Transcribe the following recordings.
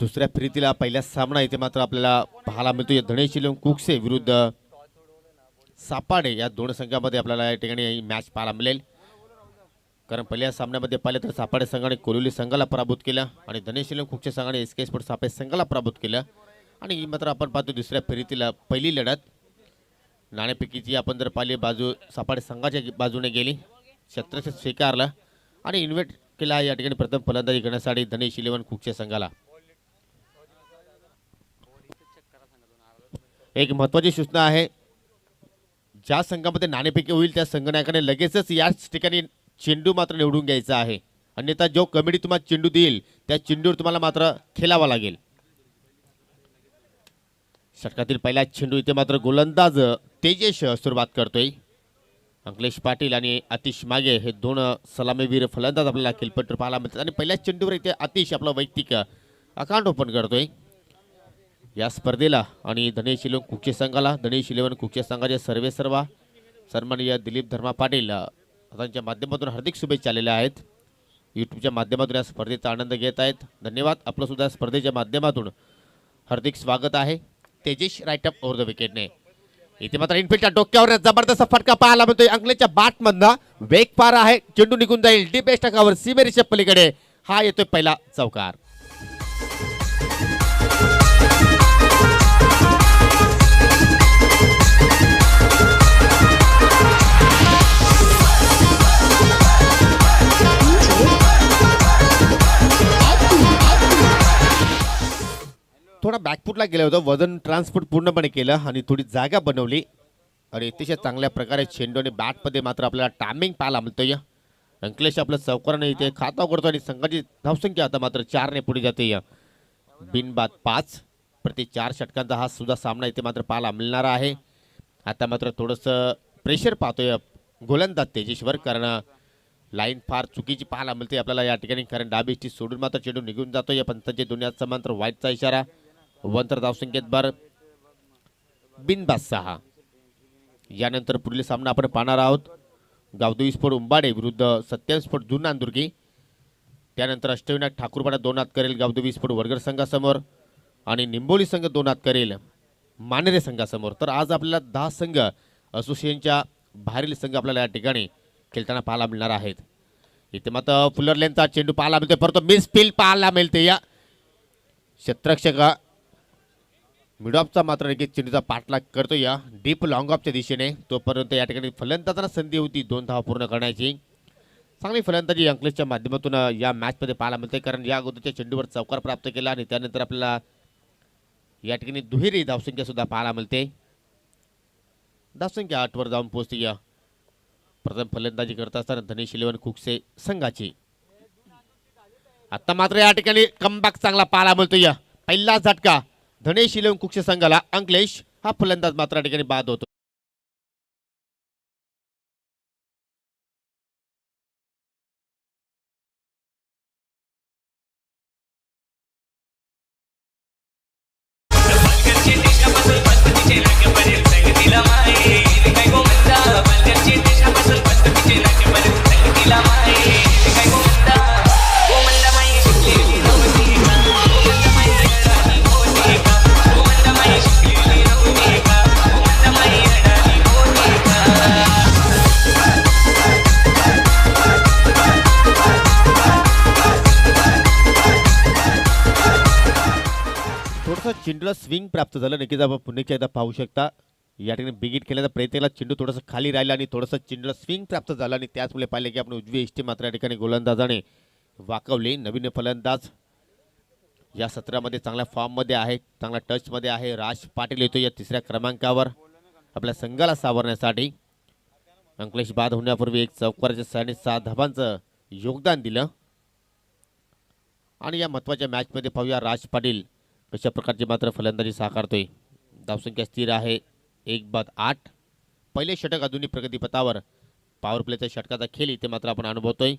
दुसऱ्या फेरीतील पहिला सामना इथे मात्र आपल्याला पाहायला मिळतो धनेश शिलोंग कुकसे विरुद्ध सापाडे या दोन संघामध्ये आपल्याला या ठिकाणी ही मॅच पाहायला मिळेल। कारण पहिल्या सामन्यामध्ये पाहिले तर सापाडे संघाने कोलोली संघाला पराभूत केलं आणि धनेश शिलोंग कुकसे संघाने एसके स्पोर्ट्स सापे संघाला पराभूत केलं। आणि मात्र आपण पाहतो दुसऱ्या फेरीतील पहिली लढत नाणेफेकीची आपण जर पाहिली बाजू सापाडे संघाच्या बाजूने गेली, क्षेत्ररक्षक स्वीकारला आणि इन्व्हेट केला या ठिकाणी प्रथम फलंदाजी करण्यासाठी धनेश इलेव्हन कुकसे संघाला। एक महत्त्वाची सूचना आहे, ज्या संघामध्ये नाणेफेकी होईल त्या संघनायकाने लगेचच याच ठिकाणी चेंडू मात्र निवडून घ्यायचा आहे, अन्यथा जो कमिटी तुम्हाला चेंडू देईल त्या चेंडूवर तुम्हाला मात्र खेळावा लागेल। षटकातील पहिला चेंडू इथे मात्र गोलंदाज तेजेश सुरुवात करतोय। अंकलेश पाटील आणि आतिश मागे हे दोन सलामीवीर फलंदाज आपल्याला खेळपट्टीवर पाहायला मिळतात आणि पहिल्या चेंडूवर इथे आतिश आपला वैयक्तिक अकाउंट ओपन करतोय या स्पर्धेला। आणि धनेश शिलोंग कुकसे संघाला धनेश इलेव्हन कुकसे संघाचे सर्वेसर्वा सन्माननीय दिलीप धर्मा पाटील त्यांच्या माध्यमातून हार्दिक शुभेच्छा आलेल्या आहेत। यूट्यूबच्या माध्यमातून या स्पर्धेचा आनंद घेत आहेत, धन्यवाद। आपलं सुद्धा स्पर्धेच्या माध्यमातून हार्दिक स्वागत आहे। Tejesh right up over the विकेटने इथे मात्र इनफिल्डच्या डोक्यावर जबरदस्त फटका पाहायला मिळतोय। अंकलेच्या बॅटमधला वेग फार आहे, चेंडू निघून जाईल डीप टकावर सीमेरीच्या पलीकडे, हा येतोय पहिला चौकार। थोडा बॅकफुटला गेलं होतं, वजन ट्रान्सफर पूर्णपणे केलं आणि थोडी जागा बनवली आणि अतिशय चांगल्या प्रकारे चेंडूने बॅटमध्ये मात्र आपल्याला टायमिंग पाहायला मिळतोय। अंकलेश आपलं चौकाराने इथे खाता करतो आणि संघाची धावसंख्या आता मात्र 4 ने पुढे जाते। बिनबाद 5 प्रति 4 षटकांचा हा सुद्धा सामना इथे मात्र पाहायला मिळणार आहे। आता मात्र थोडंसं प्रेशर पाहतोय गोलंदाज तेजेश्वर, कारण लाईन फार चुकीची पाहायला मिळते आपल्याला या ठिकाणी, कारण डाबीची सोडून मात्र चेंडू निघून जातोय। पंचांचे दोन्ही हात समांतर वाईटचा इशारा, वंतर धावसंख्येत भर, बिनबाद 6। यानंतर पुढील सामना आपण पाहणार आहोत गावदेवी स्पोर्ट उंबाडे विरुद्ध सत्यम स्पोर्ट जुना अंदुर्गी। त्यानंतर अष्टविनायक ठाकूरपाडा 2 हात करेल गावदेवी स्पोर्ट वरगड संघासमोर आणि निंबोली संघ 2 हात करेल मानेरे संघासमोर। तर आज आपल्याला 10 संघ असोसिएशनच्या बाहेरील संघ आपल्याला या ठिकाणी खेळताना पाहायला मिळणार आहेत। इथे मात्र फुलर लेनचा चेंडू पाहायला मिळते, परंतु मिस फील्ड पाहायला मिळते। या क्षेत्ररक्षक मिडऑफचा मात्र एक चेंडूचा पाठलाग करतो या डीप लॉंग ऑफच्या दिशेने, तोपर्यंत या ठिकाणी फलंदाजांना संधी होती 2 धावा पूर्ण करण्याची। चांगली फलंदाजी अंकलेशच्या माध्यमातून या मॅचमध्ये पाहायला मिळते, कारण या अगोदरच्या चेंडूवर चौकार प्राप्त केला आणि त्यानंतर आपल्याला या ठिकाणी दुहेरी धावसंख्या सुद्धा पाहायला मिळते। धावसंख्या 8 वर जाऊन पोहोचते या प्रथम फलंदाजी करत असताना धनेश इलेव्हन कुकसे संघाची। आता मात्र या ठिकाणी कमबॅक चांगला पाहायला मिळतो। या पहिला झटका धनेश इलेव्हन कुकसे संघाला, अंकलेश हा फलंदाज मात्र या ठिकाणी बाद होतो। चेंडूला स्विंग प्राप्त झालं, नक्कीच आपण पुन्हा एकदा पाहू शकता या ठिकाणी बिग हिट खेळण्याचा प्रयत्न केला, चेंडू थोडासा खाली राहिला आणि थोडंसं चेंडूला स्विंग प्राप्त झालं आणि त्याचमुळे पाहिले की आपण उजवी इष्टी मात्र या ठिकाणी गोलंदाजाने वाकवली। नवीन फलंदाज या सत्रामध्ये चांगल्या फॉर्ममध्ये आहे, चांगल्या टचमध्ये आहे। राज पाटील येतो या 3ऱ्या क्रमांकावर आपल्या संघाला सावरण्यासाठी। अंकलेश बाद होण्यापूर्वी एक चौकाराच्या सहाय्याने 6 धावांचं योगदान दिलं आणि या महत्त्वाच्या मॅचमध्ये पाहूया राज पाटील कशा प्रकारची मात्र फलंदाजी साकारतोय। धावसंख्या स्थिर आहे 1/8। पहिले षटक अजूनही प्रगतीपथावर, पॉवर प्लेच्या षटकाचा खेळ इथे मात्र आपण अनुभवतोय।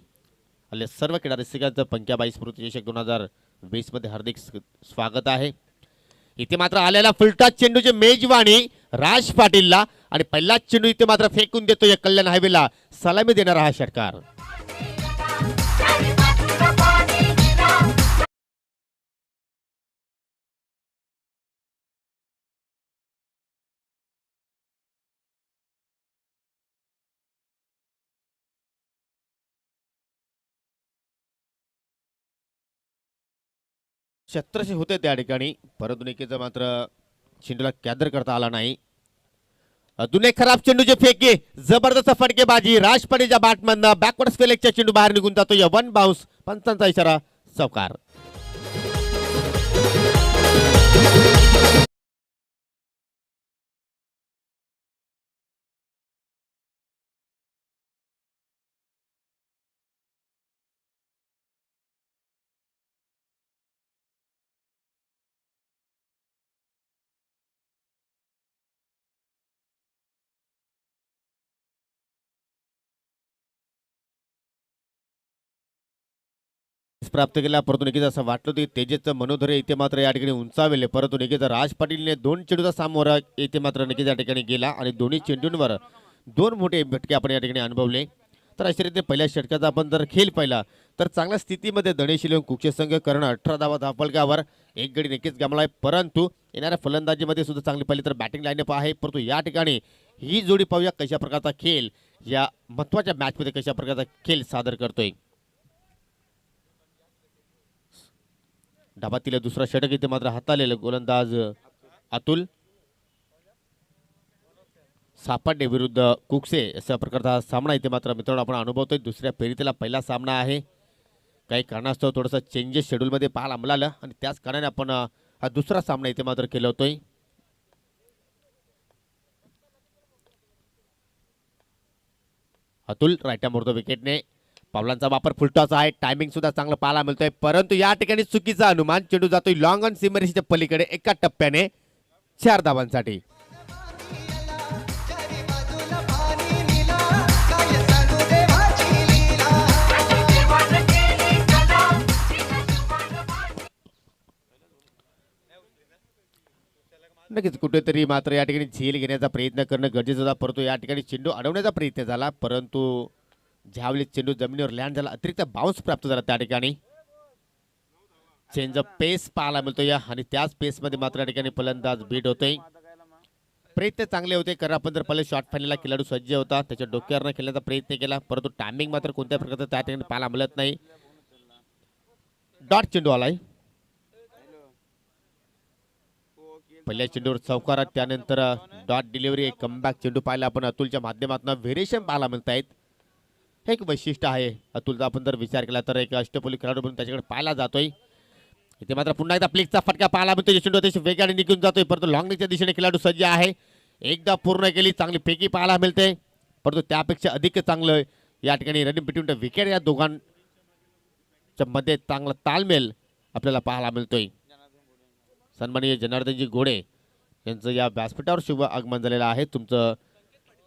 आपल्या सर्व क्रीडा रसिकांचं पंक्याबाई स्मृती चषक 2020 मध्ये हार्दिक स्वागत आहे। इथे मात्र आलेला फुलटॉस चेंडूची मेजवानी राज पाटीलला आणि पहिलाच चेंडू इथे मात्र फेकून देतो या कल्याण हायवेला सलामी देणारा हा षटकार। क्षेत्रशी होते त्या ठिकाणी, परंतु निकेचा मात्र चेंडूला कॅदर करता आला नाही. अजून एक खराब चेंडूचे फेके, जबरदस्त फटकेबाजी राजपाडीच्या बॅटमधनं बॅकवर्ड स्पेलेकच्या चेंडू बाहेर निघून जातो. या वन बाउन्स, पंचांचा इशारा, चौकार. प्राप्त केला, परंतु निकेत असं वाटलं की तेजेचं मनोधैर्य इथे मात्र या ठिकाणी उंचावेले, परंतु निकेत राज पाटीलने 2 चेंडूचा सामोरा इथे मात्र निकेत या ठिकाणी गेला आणि दोन्ही चेंडूंवर 2 मोठे फटके आपण या ठिकाणी अनुभवले. तर अशा रीतीने पहिल्या षटकाचा आपण जर खेळ पाहिला तर चांगल्या स्थितीमध्ये धनेशील येऊन कुक्षे संघ करणं 18 धावा धावफलकावर एक गडी नक्कीच गमावलाय, परंतु येणाऱ्या फलंदाजीमध्ये सुद्धा चांगली पाहिली तर बॅटिंग लाईनअप आहे. परंतु या ठिकाणी ही जोडी पाहूया कशा प्रकारचा खेळ या महत्त्वाच्या मॅचमध्ये कशा प्रकारचा खेळ सादर करतोय. डाबातील दुसरा षटक इथे मात्र हाताळलेलं गोलंदाज अतुल सापडणे विरुद्ध कुकसे अशा प्रकारचा सामना इथे मात्र मित्रांनो आपण अनुभवतोय. दुसऱ्या फेरीतला पहिला सामना आहे. काही कारणास्तव थोडंसं चेंजेस शेड्यूलमध्ये पाहायला मिळालं आणि त्याच कारणाने आपण हा दुसरा सामना इथे मात्र केला होतोय. अतुल राईट मोडतो विकेटने. पावलांचा वापर फुलटॉचा आहे. टायमिंग सुद्धा चांगलं पाहायला मिळतोय, परंतु या ठिकाणी चुकीचा अनुमान. चेंडू जातोय लॉंग ऑन सीमरेषेच्या पलीकडे एका टप्प्याने 4 धावांसाठी. नक्कीच कुठेतरी मात्र या ठिकाणी झेल घेण्याचा प्रयत्न करणं गरजेचं होता, परंतु या ठिकाणी चेंडू अडवण्याचा प्रयत्न झाला, परंतु ज्यावेळी चेंडू जमिनीवर लँड झाला अतिरिक्त बाउन्स प्राप्त झाला त्या ठिकाणी. चेंज पेस पाहायला मिळतो या आणि त्याच पेसमध्ये मात्र या ठिकाणी फलंदाज बीट होतोय. प्रयत्न चांगले होते, कारण आपण जर पहिले शॉर्ट फायनलला खेळाडू सज्ज होता, त्याच्या डोक्यावरनं खेळण्याचा प्रयत्न केला, परंतु टायमिंग मात्र कोणत्या प्रकारचं त्या ठिकाणी पाहायला मिळत नाही. डॉट चेंडू आलाय. पहिल्या चेंडूवर चौकारात, त्यानंतर डॉट डिलिव्हरी, एक कमबॅक चेंडू पाहिला आपण अतुलच्या माध्यमातून. व्हेरिएशन पाहायला मिळत आहेत. हे एक वैशिष्ट्य आहे अतुलचा. आपण जर विचार केला तर एक अष्टपैलू खेळाडू म्हणून त्याच्याकडे पाहायला जातोय. इथे मात्र पुन्हा एकदा प्लेटचा फटका पाहायला मिळतो. चेंडू अतिशय वेगाने निघून जातोय, परंतु लॉंगच्या दिशेने खेळाडू सज्ज आहे. एकदा पूर्ण केली, चांगली फेकी पाहायला मिळते, परंतु त्यापेक्षा अधिक चांगलं या ठिकाणी रनिंग बिटवीन द विकेट या दोघांच्या मध्ये चांगला ताळमेळ आपल्याला पाहायला मिळतोय. सन्माननीय जनार्दनजी घोडे यांचं या व्यासपीठावर शुभ आगमन झालेलं आहे. तुमचं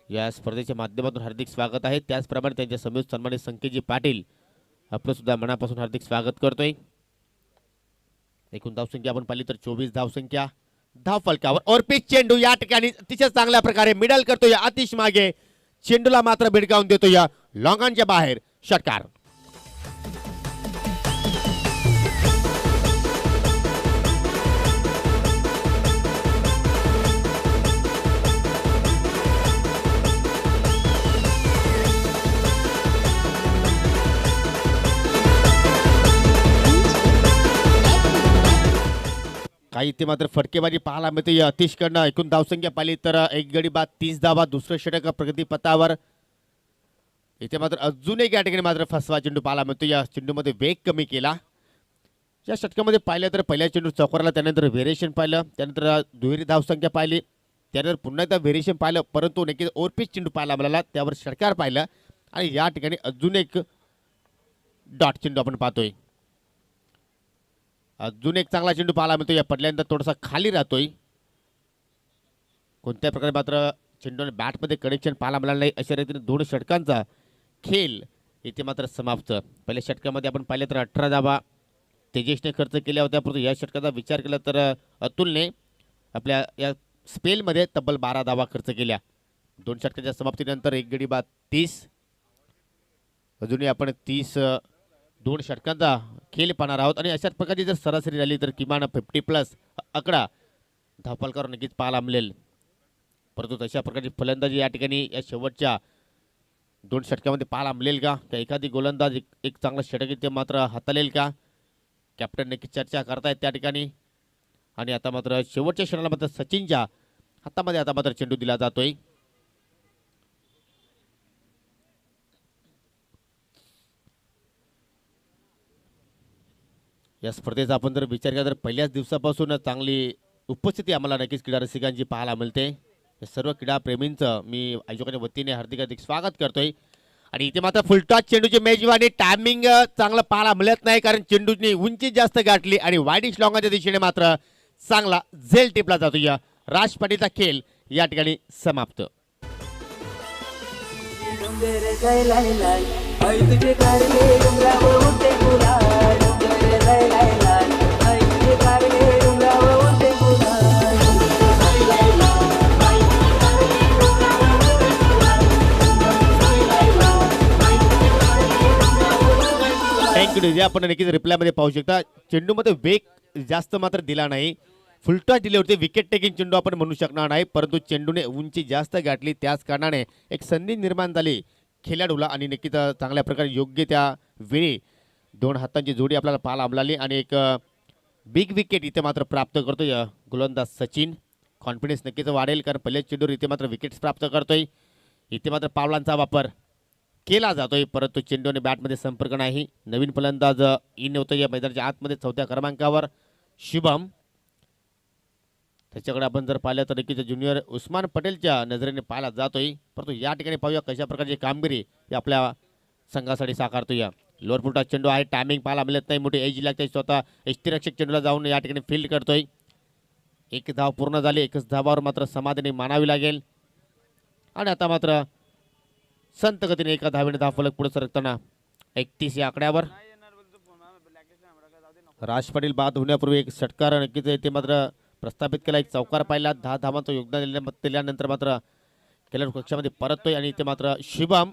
या स्पर्धेच्या माध्यमातून हार्दिक स्वागत आहे. त्याचप्रमाणे त्यांच्या समोर सन्मानित संकेतजी पाटील आपलं सुद्धा मनापासून हार्दिक स्वागत करतोय. एकूण धावसंख्या आपण पाहिली तर 24 धावसंख्या धावफलकावर. और पिच चेंडू या ठिकाणी अतिशय चांगल्या प्रकारे मिडल करतोय आतिश मागे. चेंडूला मात्र भिडकावून देतो या लॉंगॉनच्या बाहेर. षटकार. काही इथे मात्र फटकेबाजी पाहायला मिळते या अतिशकडनं. एकूण धावसंख्या पाहिली तर एक गडी बाद 30 धावा. दुसरं षटक प्रगतीपथावर. इथे मात्र अजून एक या ठिकाणी मात्र फसवा चेंडू पाहायला मिळतो. या चेंडूमध्ये वेग कमी केला. या षटकामध्ये पाहिलं तर पहिल्या चेंडू चौकाराला, त्यानंतर व्हेरिएशन पाहिलं, त्यानंतर दुहेरी धावसंख्या पाहिली, त्यानंतर पुन्हा एकदा व्हेरिएशन पाहिलं, परंतु नक्कीच ओव्हरपिच चेंडू पाहायला मिळाला, त्यावर षटकार पाहिलं आणि या ठिकाणी अजून एक डॉट चेंडू आपण पाहतोय. अजून एक चांगला चेंडू पाहायला मिळतो. या पडल्यानंतर थोडासा खाली राहतोय. कोणत्या प्रकारे मात्र चेंडूने बॅटमध्ये कनेक्शन पाहायला मिळालं नाही. अशा रीतीने 2 षटकांचा खेळ इथे मात्र समाप्त. पहिल्या षटकामध्ये आपण पाहिलं तर 18 धावा तेजेशने खर्च केल्या होत्या, परंतु या षटकाचा विचार केला तर अतुलने आपल्या या स्पेलमध्ये तब्बल 12 धावा खर्च केल्या. 2 षटकाच्या समाप्तीनंतर एक गडी बाद 30. अजूनही आपण 2 षटकांचा खेळ पाहणार आहोत आणि अशाच प्रकारची जर सरासरी झाली तर किमान 50+ आकडा धावफलकावर नक्कीच पाहायला मिळेल. परंतु तशा प्रकारची फलंदाजी या ठिकाणी या शेवटच्या 2 षटकामध्ये पाहायला मिळेल का? एखादी गोलंदाज एक चांगला षटक इथे मात्र हाताळेल का? कॅप्टन नक्की चर्चा करतायत त्या ठिकाणी. आणि आता मात्र शेवटच्या क्षणाला मात्र सचिनच्या हातामध्ये आता मात्र चेंडू दिला जातोय. या स्पर्धेचा आपण जर विचार केला तर पहिल्याच दिवसापासून चांगली उपस्थिती आम्हाला नक्कीच क्रीडा रसिकांची पाहायला मिळते. या सर्व क्रीडा प्रेमींचं मी आयोजकांच्या वतीने हार्दिक स्वागत करतोय. आणि इथे मात्र फुलटॉस चेंडूची मेजवानी. टायमिंग चांगलं पाहायला मिळत नाही कारण चेंडूची उंची जास्त गाठली आणि वाईडिश लॉंगाच्या दिशेने मात्र चांगला झेल टिपला जातो. या राज पाटीलचा खेळ या ठिकाणी समाप्त. थँक्यू. आपण नक्कीच रिप्लायमध्ये पाहू शकता चेंडूमध्ये वेग जास्त मात्र दिला नाही. फुलटॉस दिले होते. विकेट टेकिंग चेंडू आपण म्हणू शकणार नाही परंतु चेंडूने उंची जास्त गाठली त्याच कारणाने एक संधी निर्माण झाली खेळाडूला. आणि नक्कीच चांगल्या प्रकारे योग्य त्या वेळी दोन हातांची जोडी आपल्याला पाहायला मिळाली आणि एक बिग विकेट इथे मात्र प्राप्त करतोय गोलंदाज सचिन. कॉन्फिडन्स नक्कीच वाढेल कारण पहिल्याच चेंडूवर इथे मात्र विकेट्स प्राप्त करतोय. इथे मात्र पावलांचा वापर केला जातोय परंतु चेंडूने बॅटमध्ये संपर्क नाही. नवीन फलंदाज इन होतो या मैदानाच्या आतमध्ये 4थ्या क्रमांकावर शुभम. त्याच्याकडे आपण जर पाहिलं तर नक्कीच ज्युनियर उस्मान पटेलच्या नजरेने पाहिला जातोय. परंतु या ठिकाणी पाहूया कशा प्रकारची कामगिरी आपल्या संघासाठी साकारतो. या लोअर फुलटॉस चेंडू आहे. टायमिंग पाहायला मिळत नाही. मोठी एज लागते. स्वतः यष्टीरक्षक चेंडूला जाऊन या ठिकाणी फील्ड करतोय. एक धाव पूर्ण झाली. एकच धावावर मात्र समाधानी मानावी लागेल. आणि आता मात्र संत गतीने एका धावेने धाव फलक पुढे सरकताना 31 या आकड्यावर. राज पाटील बाद होण्यापूर्वी एक षटकार नक्कीच ते मात्र प्रस्थापित केला. एक चौकार पाहिला. 10 धावांचं योगदान दिल्यानंतर मात्र खेळाडू कक्षामध्ये परततोय आणि इथे मात्र शुभम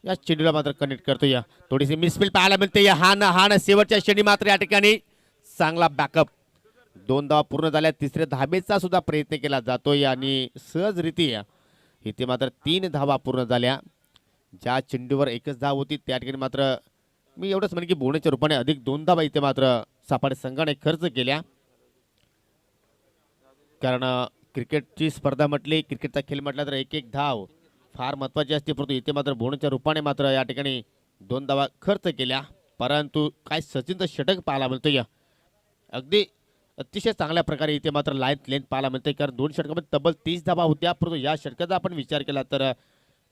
या चेंडूला मात्र कनेक्ट करतोय. थोडीशी मिसफील्ड पाहायला मिळते. हान शेवटच्या क्षणी मात्र या ठिकाणी चांगला बॅकअप. 2 धावा पूर्ण झाल्या. तिसऱ्या धाबेचा सुद्धा प्रयत्न केला जातोय आणि सहजरित्या इथे मात्र 3 धावा पूर्ण झाल्या. ज्या चेंडूवर एकच धाव होती त्या ठिकाणी मात्र मी एवढंच म्हणेन की बोनसच्या रूपाने अधिक 2 धावा इथे मात्र सापाडे संघाने खर्च केल्या. कारण क्रिकेटची स्पर्धा म्हटली क्रिकेटचा खेळ म्हटला तर एक धाव फार महत्त्वाची असते परंतु इथे मात्र बोनसच्या रूपाने मात्र या ठिकाणी 2 धावा खर्च केल्या. परंतु काय सचिनचं षटक पाहायला मिळतोय. अगदी अतिशय चांगल्या प्रकारे इथे मात्र लेंथ पाहायला मिळते कारण 2 षटकामध्ये तब्बल 30 धावा होत्या परंतु या षटकाचा आपण विचार केला तर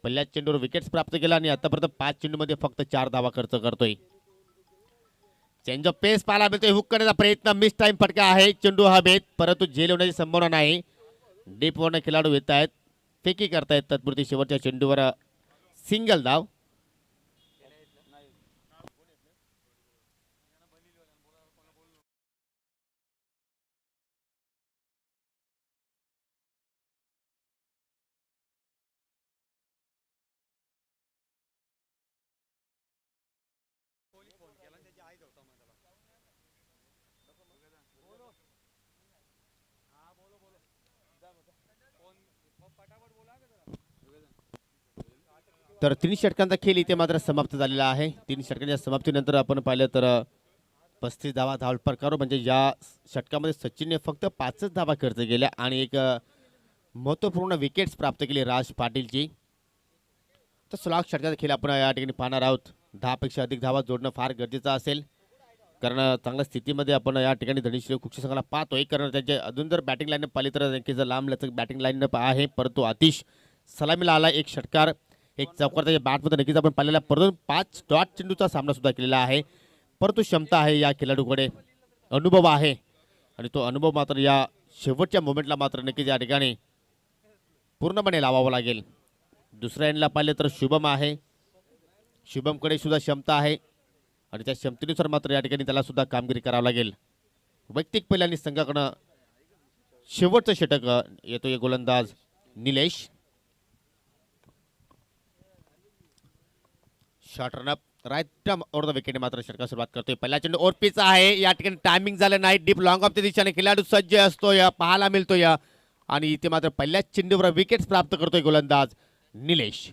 पहिल्याच चेंडूवर विकेट्स प्राप्त केला आणि आतापर्यंत 5 चेंडूमध्ये फक्त 4 धावा खर्च करतोय. चेंज ऑफ पेस पाहायला मिळतोय. हुक करण्याचा प्रयत्न. मिस टाइम फटका आहे. चेंडू हवेत परंतु झेल होण्याची संभावना नाही. डीपवरने खेळाडू येत आहेत. फेकी करतायत. तत्पुरती शेवटच्या चेंडूवर सिंगल धाव. तर 3 षटकांचा खेळ इथे मात्र समाप्त झालेला आहे. 3 षटकांच्या समाप्तीनंतर आपण पाहिलं तर 35 धावा धावफरकावर म्हणजे या षटकामध्ये सचिनने फक्त 5च धावा खर्च केल्या आणि एक महत्त्वपूर्ण विकेट्स प्राप्त केली राज पाटीलची. तर 16 षटकाचा खेळ आपण या ठिकाणी पाहणार आहोत. 10 पेक्षा अधिक धावा जोडणं फार गरजेचं असेल कारण चांगल्या स्थितीमध्ये आपण या ठिकाणी धनीश्री कुक्षी संघाला पाहतोय कारण त्यांचे अजून जर बॅटिंग लाईनअप पाहिली तर त्यांची लांब लचक बॅटिंग लाईनअप आहे परंतु आतिश सलामीला आला. एक षटकार एक चौकार त्याच्या बॅटमध्ये नक्कीच आपण पाहिलेला परंतु 5 डॉट चेंडूचा सामना सुद्धा केलेला आहे. परंतु क्षमता आहे या खेळाडूकडे. अनुभव आहे आणि तो अनुभव मात्र या शेवटच्या मोमेंटला मात्र नक्कीच या ठिकाणी पूर्णपणे लावावा लागेल. दुसऱ्या एंडला पाहिले तर शुभम आहे. शुभमकडे सुद्धा क्षमता आहे आणि त्या क्षमतेनुसार मात्र या ठिकाणी त्याला सुद्धा कामगिरी करावी लागेल. वैयक्तिक पहिल्यांदा संघाकडनं शेवटचं षटक येतोय गोलंदाज Nilesh. Short run up right over the wicket मात्र षटका सुरुवात करतोय. पहिला चेंडू ओव्हर पिच आहे. या ठिकाणी टायमिंग झालं नाही. डीप लॉंग ऑफच्या दिशेने खेळाडू सज्ज असतो या पाहायला मिळतो या आणि इथे मात्र पहिल्याच चेंडूवर विकेट्स प्राप्त करतोय गोलंदाज निलेश.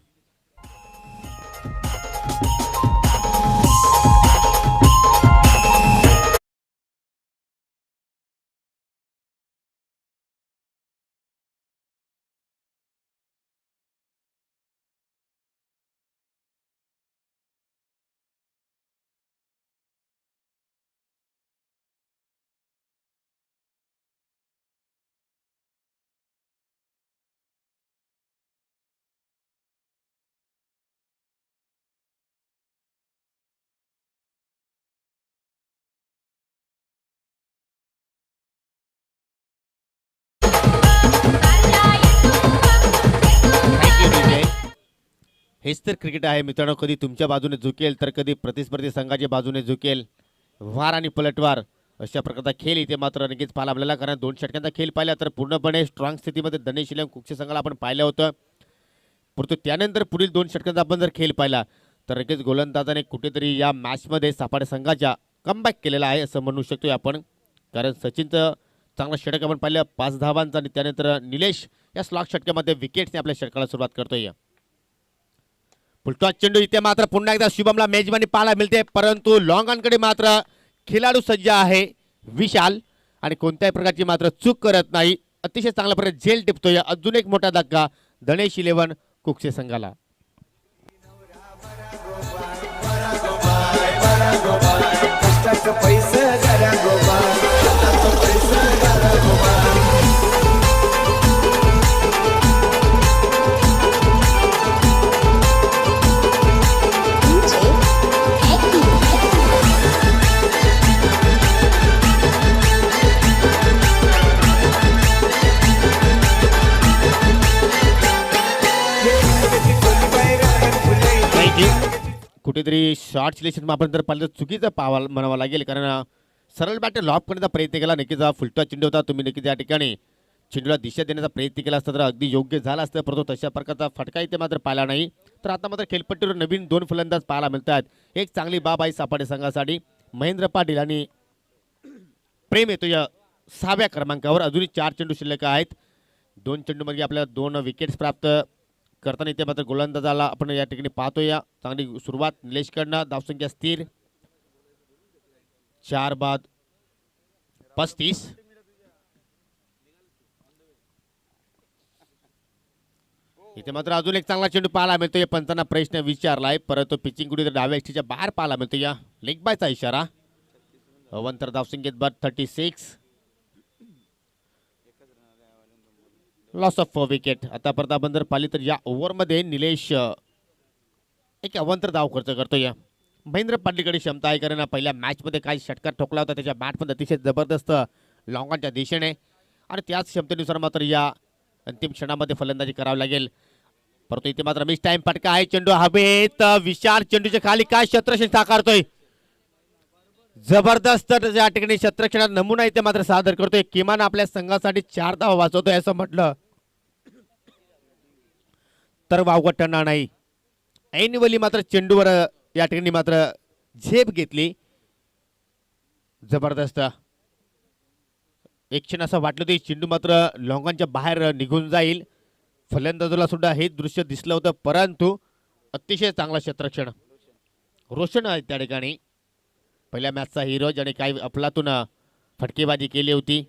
हेच तर क्रिकेट आहे मित्रांनो. कधी तुमच्या बाजूने झुकेल तर कधी प्रतिस्पर्धी संघाच्या बाजूने झुकेल. वार आणि पलटवार अशा प्रकारचा खेळ इथे मात्र नक्कीच पाहायला आपल्याला. कारण 2 षटकांचा खेळ पाहिला तर पूर्णपणे स्ट्रॉंग स्थितीमध्ये धनेश इलेव्हन कुक्षी संघाला आपण पाहिलं होतं. परंतु त्यानंतर पुढील 2 षटकांचा आपण जर खेळ पाहिला तर नक्कीच गोलंदाजाने कुठेतरी या मॅचमध्ये सापाडे संघाच्या कमबॅक केलेला आहे असं म्हणू शकतो आपण. कारण सचिनचं चांगला षटक आपण पाहिलं 5 धावांचा आणि त्यानंतर निलेश या स्लॉग षटकामध्ये विकेट्सने आपल्या षटकाला सुरुवात करतोय. फुलटॉस चेंडू इथे मात्र पुन्हा एकदा शुभमला मेजबानी पाहायला मिळते. परंतु लॉंग ऑनकडे मात्र खेळाडू सज्ज आहे विशाल आणि कोणत्याही प्रकारची मात्र चूक करत नाही. अतिशय चांगल्या प्रकारे झेल टिपतोय. अजून एक मोठा धक्का धनेश इलेव्हन कुक्षे संघाला. कुठेतरी शॉर्ट सिलेक्शन आपण जर पाहिलं तर चुकीचं पाहावं म्हणावं लागेल. कारण सरळ बॅट लॉब करण्याचा प्रयत्न केला. नक्कीच हा फुलटॉस चेंडू होता. तुम्ही नक्कीच या ठिकाणी चेंडूला दिशा देण्याचा प्रयत्न केला असता तर अगदी योग्य झाला असतं. परंतु तशा प्रकारचा फटका इथे मात्र पाहिला नाही. तर आता मात्र खेळपट्टीवर नवीन 2 फलंदाज पाहायला मिळतात. एक चांगली बाब आहे सापाडे संघासाठी. महेंद्र पाटील आणि प्रेम येतो या 6व्या क्रमांकावर. अजूनही 4 चेंडू शिल्लक आहेत. 2 चेंडूमध्ये आपल्याला 2 विकेट्स प्राप्त करताना इथे मात्र गोलंदाजाला आपण या ठिकाणी पाहतोय. चांगली सुरुवात निलेशकडनं. धावसंख्या स्थिर 4 बाद 35. इथे मात्र अजून एक चांगला चेंडू पाहायला मिळतो. या पंचांना प्रश्न विचारलाय परंतु पिचिंग कुठे डाव्या एष्टीच्या बाहेर पाहायला मिळतो. या लेग बायचा इशारा. अवंतर धावसंख्येत बाद 36. Loss of wicket. आतापर्यंत आपण जर पाहिली तर या ओव्हरमध्ये निलेश एक अवंतर धाव खर्च करतो. या महेंद्र पाटीलकडे क्षमता आहे. कारण पहिल्या मॅचमध्ये काही षटकार ठोकला होता. त्याच्या बॅट पण अतिशय जबरदस्त लॉंगांच्या दिशेने आणि त्याच क्षमतेनुसार मात्र या अंतिम क्षणामध्ये फलंदाजी करावी लागेल. परंतु इथे मात्र मिस टाइम फटका आहे. चेंडू हवेत. विशाल चेंडूच्या खाली काय शत्रक्षण साकारतोय. जबरदस्त या ठिकाणी शत्रक्षणात नमुना इथे मात्र सादर करतोय. किमान आपल्या संघासाठी 4 धावा वाचवतोय असं म्हटलं तर वावगं ठरणार नाही. ऐनवेळी मात्र चेंडूवर या ठिकाणी मात्र झेप घेतली. जबरदस्त. एक क्षण असं वाटलं की चेंडू मात्र लॉंगांच्या बाहेर निघून जाईल. फलंदाजाला सुद्धा हे दृश्य दिसलं होतं परंतु अतिशय चांगला क्षेत्ररक्षण रोशन आहे त्या ठिकाणी. पहिल्या मॅचचा हिरो ज्याने काही अफलातून फटकेबाजी केली होती.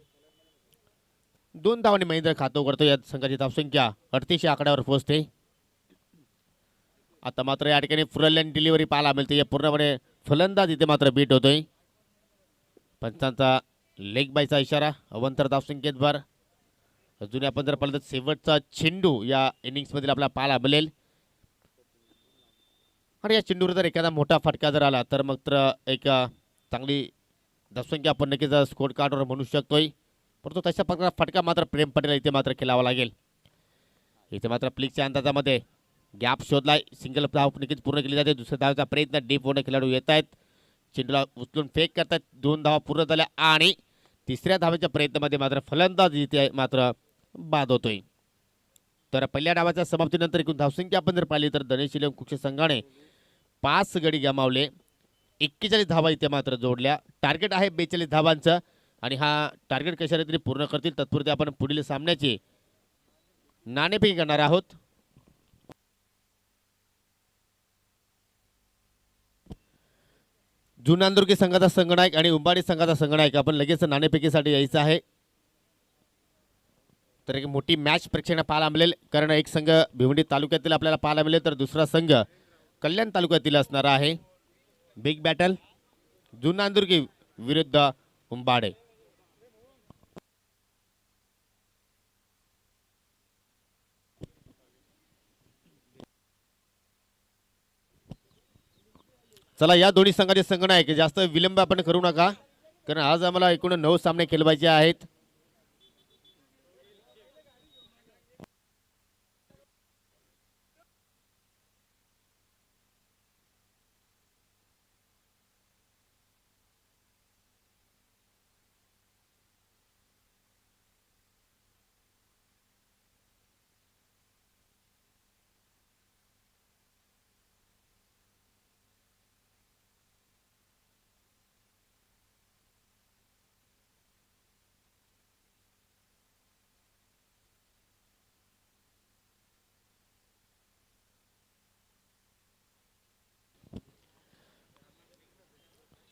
2 धावांनी महेंद्र खातो करतो. या संघाची धावसंख्या 38 आकड्यावर पोहोचते. आता मात्र या ठिकाणी फुरल्यान डिलिव्हरी पाहायला मिळते. या पूर्णपणे फलंदाज इथे मात्र बीट होतोय. पंचांचा लेग बायचा इशारा. अवंतर धावसंख्येत भर. अजून आपण जर पाहिलं तर शेवटचा चेंडू या इनिंग्समधील आपल्याला पाहायला मिळेल आणि या चेंडूवर जर एखादा मोठा फटका जर आला तर मग तर एक चांगली धावसंख्या आपण नक्कीच स्कोर कार्डवर म्हणू शकतोय. परंतु तशा प्रकारचा फटका मात्र प्रेम पटेल इथे मात्र खेळावा लागेल. इथे मात्र प्लिकच्या अंदाजामध्ये गॅप शोधलाय. सिंगल धाव नक्कीच पूर्ण केली जाते. दुसऱ्या धावचा प्रयत्न डीप होणे खेळाडू येत आहेत. चेंडूला उचलून फेक करतात. 2 धावा पूर्ण झाल्या आणि तिसऱ्या धावेच्या प्रयत्नामध्ये मात्र फलंदाज इथे मात्र बाद होतोय. तर पहिल्या डावाच्या समाप्तीनंतर एकूण धावसंख्या आपण जर पाहिली तर धनेश इलेव्हन कुक्षी संघाने 5 गडी गमावले. 41 धावा इथे मात्र जोडल्या. टार्गेट आहे 42 धावांचं आणि हा टार्गेट कशा रीतीने पूर्ण करतील तत्पुरते आपण पुढील सामन्याची नाणेफेकी करणार आहोत. जुनांदुर्गी संघाचा संघनायक आणि उंबाडी संघाचा संघनायक आपण लगेच नाणेफेकीसाठी यायचं आहे. तर एक मोठी मॅच प्रेक्षकांना पाहायला मिळेल. कारण एक संघ भिवंडी तालुक्यातील आपल्याला पाहायला मिळेल तर दुसरा संघ कल्याण तालुक्यातील असणार आहे. बिग बॅटल जुनांदुर्गी विरुद्ध उंबाडे. चला या दोन्ही संघाचे संघनायक जास्त विलंब आपण करू नका कारण आज आम्हाला एकूण 9 सामने खेळवायचे आहेत.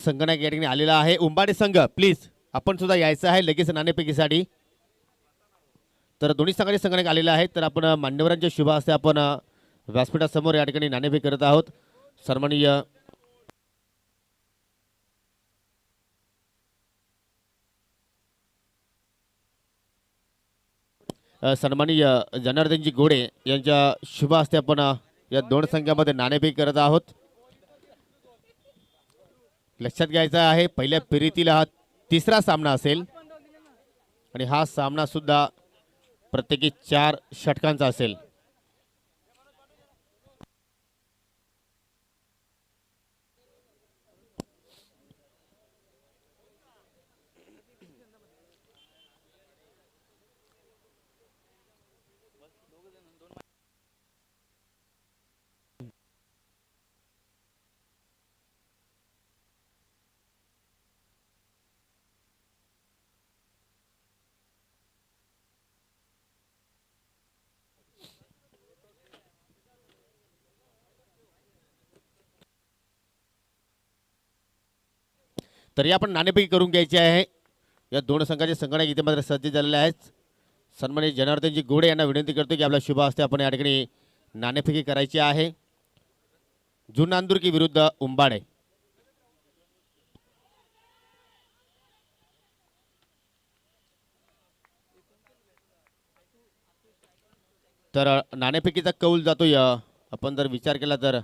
संगणक या ठिकाणी आलेला आहे. उंबाडे संघ प्लीज आपण सुद्धा यायचं आहे लगेच नाणेफेकीसाठी. तर दोन्ही संघाचे संगणक आलेले आहेत. तर आपण मान्यवरांच्या शुभ हस्ते आपण व्यासपीठासमोर या ठिकाणी नाणेफेक करत आहोत. सन्माननीय जनार्दनजी घोडे यांच्या शुभ हस्ते आपण या दोन संघामध्ये नाणेफेक करत आहोत. लक्षात घ्यायचं आहे पहिल्या फेरीतील हा तिसरा सामना असेल आणि हा सामना सुद्धा प्रत्येकी 4 षटकांचा असेल. तरी आपण नाणेफेकी करून घ्यायची आहे. या दोन संघाचे संगणक इथे मात्र सज्ज झालेले आहेत. सन्माननीय जनार्दनजी घोडे यांना विनंती करतो की आपल्या शुभ हस्ते आपण या ठिकाणी नाणेफेकी करायची आहे. जुनांदुर्की विरुद्ध उंबाडे. तर नाणेफेकीचा कौल जातोय. आपण जर विचार केला तर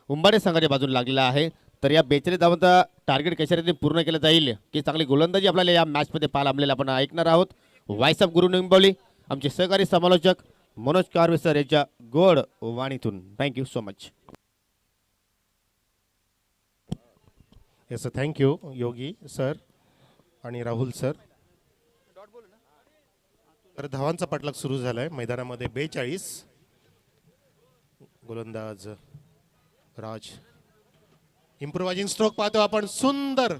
उंबाडे संघाच्या बाजूने लागलेला आहे. तर या 42 धावांचा टार्गेट कशा रीतीने पूर्ण केलं जाईल की चांगली गोलंदाजी आपल्याला या मॅचमध्ये पाहायला आपल्याला आपण ऐकणार आहोत. व्हाईस ऑफ गुरु निंबवली आमचे सहकारी समालोचक मनोज कारवे सर यांच्या गोड वाणीतून. Thank you so much. Yes thank you Yogi sir आणि राहुल सर. तर धावांचा पाठलाग सुरू झाला आहे मैदानामध्ये. 42 गोलंदाज राज. इम्प्रोवायझिंग स्ट्रोक पाहतो आपण. सुंदर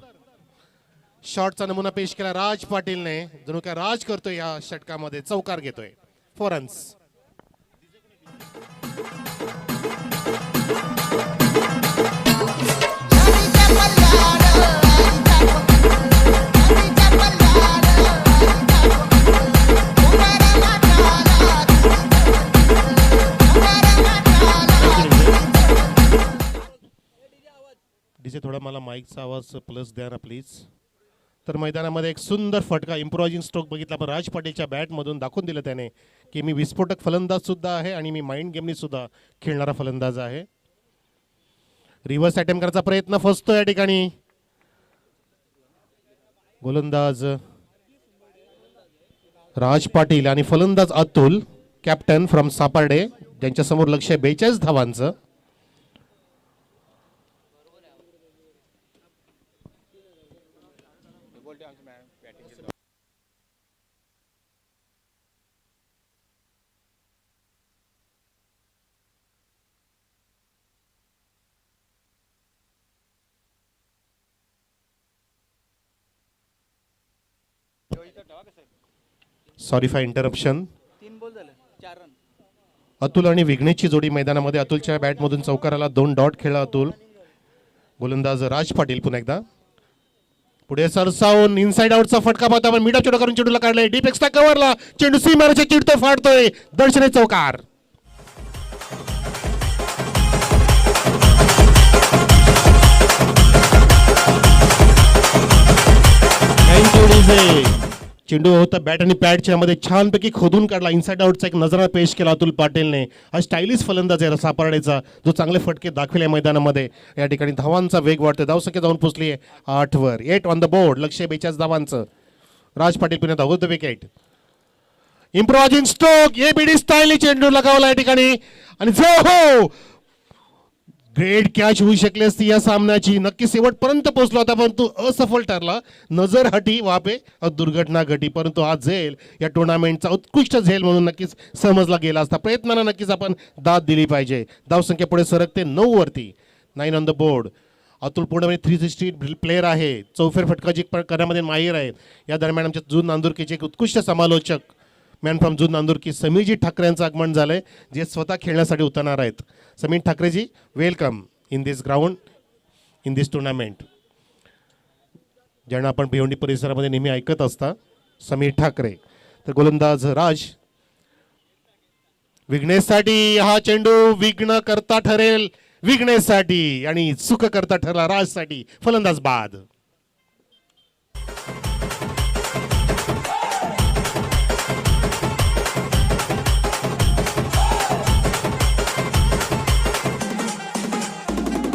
शॉटचा नमुना पेश केला राज पाटीलने. जणू काय राज करतोय या षटकामध्ये. चौकार घेतोय. 4 रन्स. डीजे थोडा मला माईकचा आवाज प्लस द्या ना प्लीज. तर मैदानामध्ये एक सुंदर फटका इम्प्रोवायझिंग स्ट्रोक बघितला पण राज पाटीलच्या बॅटमधून दाखवून दिलं त्याने की मी विस्फोटक फलंदाज सुद्धा आहे आणि मी माइंड गेमनी सुद्धा खेळणारा फलंदाज आहे. रिव्हर्स अटेम्प्ट करायचा प्रयत्न फसतो या ठिकाणी. गोलंदाज राज पाटील आणि फलंदाज अतुल कॅप्टन फ्रॉम सापार्डे ज्यांच्या समोर लक्ष 42 धावांचं. Sorry for interruption. 3 बॉल झाले 4 रन. अतुल आणि विघ्नेशची जोडी मैदानामध्ये. अतुलच्या बॅटमधून चौकाराला 2 डॉट खेळला अतुल. गोलंदाज राज पाटील पुन्हा एकदा पुढे सरसावून इनसाइड आउटचा फटका पाहता आपण. मिडा चोडा करून चेंडूला काढलाय. डीप एक्स्ट्रा कव्हरला चेंडू सीमारेषेत चिडतो फाडतोय. दर्शने चौकार. Thank you DJ. चेंडू होता बॅट आणि पॅडच्या मध्ये छानपैकी खोदून काढला. इनसाइड आउटचा एक नजरा पेश केला अतुल पाटीलने. हा स्टायलिश फलंदाज आहे सापार्डेचा जो चांगले फटके दाखविले मैदानामध्ये. या ठिकाणी धावांचा वेग वाढतोय. धावसंख्या जाऊन पोहोचली आहे 8 वर. 8 ऑन द बोर्ड. लक्ष्य 42 धावांचं. राज पाटील पुन्हा धावत द विकेट. इम्प्रोवायझिंग स्ट्रोक एबीडी स्टाईलने चेंडू लगावला या ठिकाणी आणि जो हो ग्रेट कॅच होऊ शकली असती या सामन्याची. नक्की शेवटपर्यंत पोहोचला होता परंतु असफल ठरला. नजर हटी वापे दुर्घटना घटी. परंतु हा झेल या टुर्नामेंटचा उत्कृष्ट झेल म्हणून नक्कीच समजला गेला असता. प्रयत्नांना नक्कीच आपण दाद दिली पाहिजे. धावसंख्या पुढे सरकते 9 वरती. 9 ऑन द बोर्ड. अतुल पूर्णपणे 360 प्लेयर आहे. चौफेर फटकाजी करण्यामध्ये माहीर आहे. या दरम्यान आमच्या जून नांदुरकीचे एक उत्कृष्ट समालोचक मॅन फ्रॉम जून नांदुरकी समीरजी ठाकरे यांचं आगमन झालंय, जे स्वतः खेळण्यासाठी उतरणार आहेत. Samir Thackerayji, welcome in this ground, in this tournament. ज्यांना आपण भिवंडी परिसरामध्ये नेहमी ऐकत असता, समीर ठाकरे. तर गोलंदाज राज, विघ्नेशसाठी हा चेंडू विघ्न करता ठरेल, विघ्नेशसाठी, आणि सुख करता ठरला राजसाठी. फलंदाज बाद.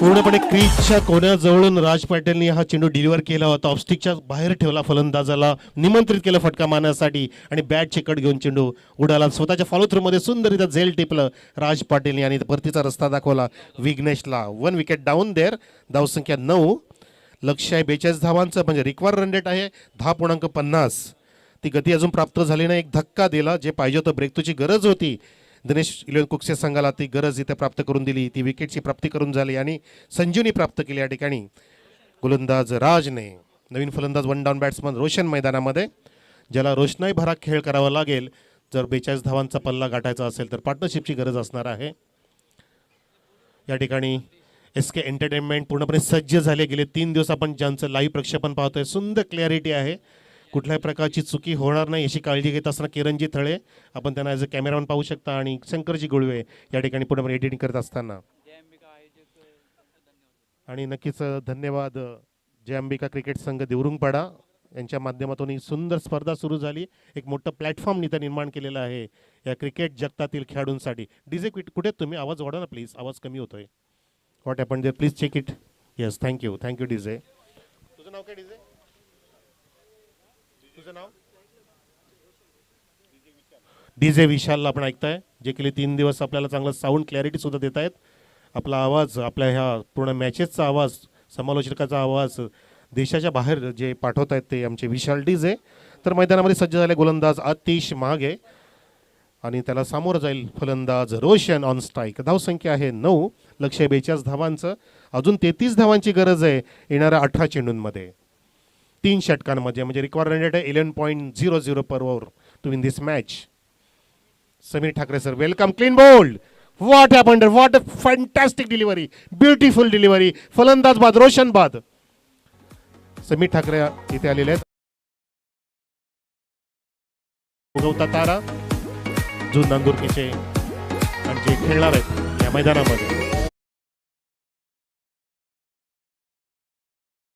पूर्णपणे क्रीजच्या कोण्याजवळून राज पटेलनी हा चेंडू डिलिव्हर केला होता. ऑफस्टिकच्या बाहेर ठेवला, फलंदाजाला निमंत्रित केलं फटका मारण्यासाठी, आणि बॅटची कट घेऊन चेंडू उडाला. स्वतःच्या फॉलो थ्रूमध्ये सुंदररित्या झेल टिपलं राज पाटीलनी आणि परतीचा रस्ता दाखवला विघ्नेशला. 1 विकेट डाऊन देअर. धावसंख्या 9. लक्ष्य आहे 42 धावांचं, म्हणजे रिक्वायर रन रेट आहे 10.50. ती गती अजून प्राप्त झाली नाही. एक धक्का दिला, जे पाहिजे होतं ब्रेकथ्रूची गरज होती. दिनेश इलेवन कुकसे संघाला ती गरज इथे प्राप्त करून दिली. ती विकेटची प्राप्ती करून झाली आणि संजीवनी प्राप्त केली या ठिकाणी गोलंदाज राजने. नवीन फलंदाज 1 डाऊन बॅट्समन रोशन मैदानामध्ये, ज्याला रोषणाई भरा खेळ करावा लागेल जर 42 धावांचा पल्ला गाठायचा असेल तर. पार्टनरशिपची गरज असणार आहे या ठिकाणी. SK एंटरटेनमेंट पूर्णपणे सज्ज झाले. गेले 3 दिवस आपण ज्यांचं लाईव्ह प्रक्षेपण पाहतोय, सुंदर क्लॅरिटी आहे, कुठल्याही प्रकारची चुकी होणार नाही याची काळजी घेत असताना किरणजी थळे, आपण त्यांना ॲज अ कॅमेरामॅन पाहू शकता, आणि शंकरजी गुळवे या ठिकाणी पूर्णपणे एडिटिंग करत असताना. आणि नक्कीच धन्यवाद जय अंबिका क्रिकेट संघ देवरुंगपाडा यांच्या माध्यमातून ही सुंदर स्पर्धा सुरू झाली. एक मोठं प्लॅटफॉर्म इथं निर्माण केलेलं आहे या क्रिकेट जगतातील खेळाडूंसाठी. डीजे कुठे तुम्ही आवाज वाढवा ना प्लीज, आवाज कमी होतोय. What happen there, please check it. Yes, thank you DJ. तुझं नाव काय डीजे? तुझं नाव? डीजे विशालला आपण ऐकताय, जे गेले 3 दिवस आपल्याला चांगलं साऊंड क्लॅरिटी सुद्धा देत आहेत. आपला आवाज, आपल्या ह्या पूर्ण मॅचेसचा आवाज, समालोचकाचा आवाज देशाच्या बाहेर जे पाठवत आहेत ते आमचे विशाल डीजे. तर मैदानामध्ये सज्ज झाले गोलंदाज आतिश मागे, आणि त्याला सामोरं जाईल फलंदाज रोशन ऑन स्ट्राईक. धावसंख्या आहे 9. लक्ष्य 42 धावांचं. अजून 33 धावांची गरज आहे येणाऱ्या 18 चेंडूंमध्ये, 3 षटकांमध्ये, म्हणजे रिक्वायर रन रेट आहे 11.00 per over to win this match. Samir Thackeray sir, welcome. Clean bowled. What happened, what a fantastic delivery, beautiful delivery. फलंदाज बाद, रोशन बाद. समीर ठाकरे इथे आलेले आहेत. उगवता तारा जून नांदुरकीचे, आणि जे खेळणार आहेत या मैदानामध्ये.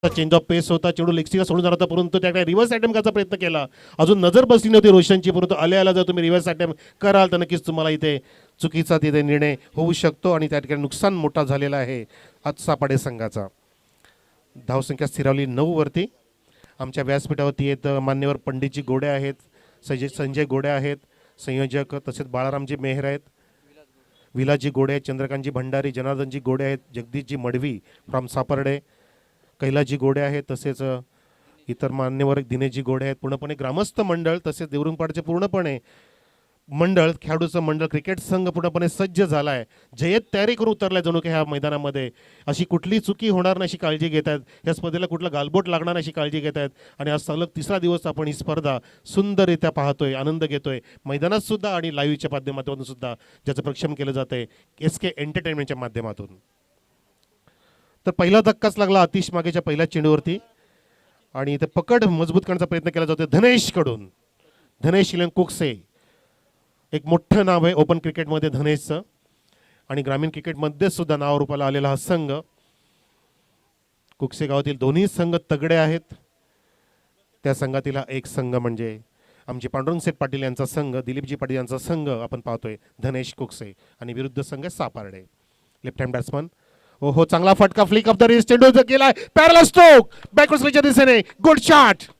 चेंज ऑफ पेस होता, चेंडू लेगस्टीला सोडून जाणार होता, परंतु त्याकडे रिव्हर्स अटेम्प्ट करायचा प्रयत्न केला. अजून नजर बसली नव्हती रोशनची, परंतु आल्या जर तुम्ही रिव्हर्स अटेम्प्ट कराल तर नक्कीच तुम्हाला इथे चुकीचा तिथे निर्णय होऊ शकतो, आणि त्या ठिकाणी नुकसान मोठा झालेला आहे आज सापाडे संघाचा. धावसंख्या स्थिरावली 9 वरती. आमच्या व्यासपीठावरती येत मान्यवर पंडितजी गोडे आहेत, संजय गोडे आहेत संयोजक, तसेच बाळारामजी मेहर आहेत, विलासजी गोडे आहेत, चंद्रकांतजी भंडारी, जनार्दनजी गोडे आहेत, जगदीशजी मडवी फ्रॉम सापर्डे, कैलासजी गोडे आहेत, तसेच इतर मान्यवर दिनेशजी गोडे आहेत. पूर्णपणे ग्रामस्थ मंडळ तसेच देवरुंगपाडचे पूर्णपणे मंडळ, खेळाडूचं मंडळ, क्रिकेट संघ पूर्णपणे सज्ज झाला आहे. जय्यत तयारी करून उतरलाय जणू की ह्या मैदानामध्ये. अशी कुठली चुकी होणार नाही अशी काळजी घेत आहेत. या स्पर्धेला कुठला गालबोट लागणार नाही अशी काळजी घेत आहेत. आणि आज सलग 3रा दिवस आपण ही स्पर्धा सुंदररित्या पाहतोय, आनंद घेतोय मैदानात सुद्धा आणि लाईव्हच्या माध्यमातून सुद्धा, ज्याचं प्रक्षेपण केलं जातंय SK एंटरटेनमेंटच्या माध्यमातून. तर पहिला धक्काच लागला आतिश मागेच्या पहिल्या चेंडूवरती, आणि इथे पकड मजबूत करण्याचा प्रयत्न केला जातोय धनेशकडून. धनेश इलेवन कुकसे, एक मोठं नाव आहे ओपन क्रिकेटमध्ये धनेशचं, आणि ग्रामीण क्रिकेटमध्ये सुद्धा नाव रूपाला आलेला हा संघ. कुकसे गावातील दोन्ही संघ तगडे आहेत. त्या संघातील हा एक संघ म्हणजे आमचे पांडुरंग सेठ पाटील यांचा संघ, दिलीपजी पाटील यांचा संघ आपण पाहतोय, धनेश कुकसे, आणि विरुद्ध संघ सापार्डे. लेफ्ट हँड बॅट्समन, हो चांगला फटका, फ्लिक ऑफ द रिस्ट, चेंडू केलाय, पॅरल स्ट्रोक, बॅकवर्ड स्विचच्या दिशेने, गुड शॉट.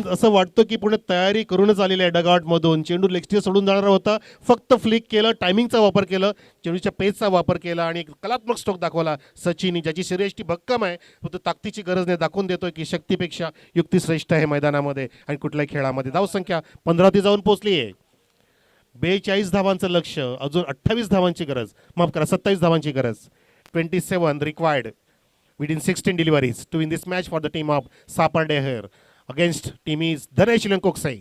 असं वाटतं की पुणे तयारी करूनच आलेली आहे डगआउट मधून. चेंडू लेगस्टीला सोडून जाणार होता, फक्त फ्लिक केलं, टायमिंगचा वापर केलं, चेंडूच्या पेसचा वापर केला, आणि एक कलात्मक स्ट्रोक दाखवला सचिनी, ज्याची शरीरयष्टी भक्कम आहे, फक्त ताकदीची गरज नाही, दाखवून देतोय की शक्तीपेक्षा युक्ती श्रेष्ठ आहे मैदानामध्ये आणि कुठल्याही खेळामध्ये. धावसंख्या 15 ती जाऊन पोहोचली आहे. 42 धावांचं लक्ष, अजून 28 धावांची गरज, माफ करा 27 धावांची गरज. 27 required within 16 deliveries to win this match for the team of Saparde here against team is Dhanesh Koksai.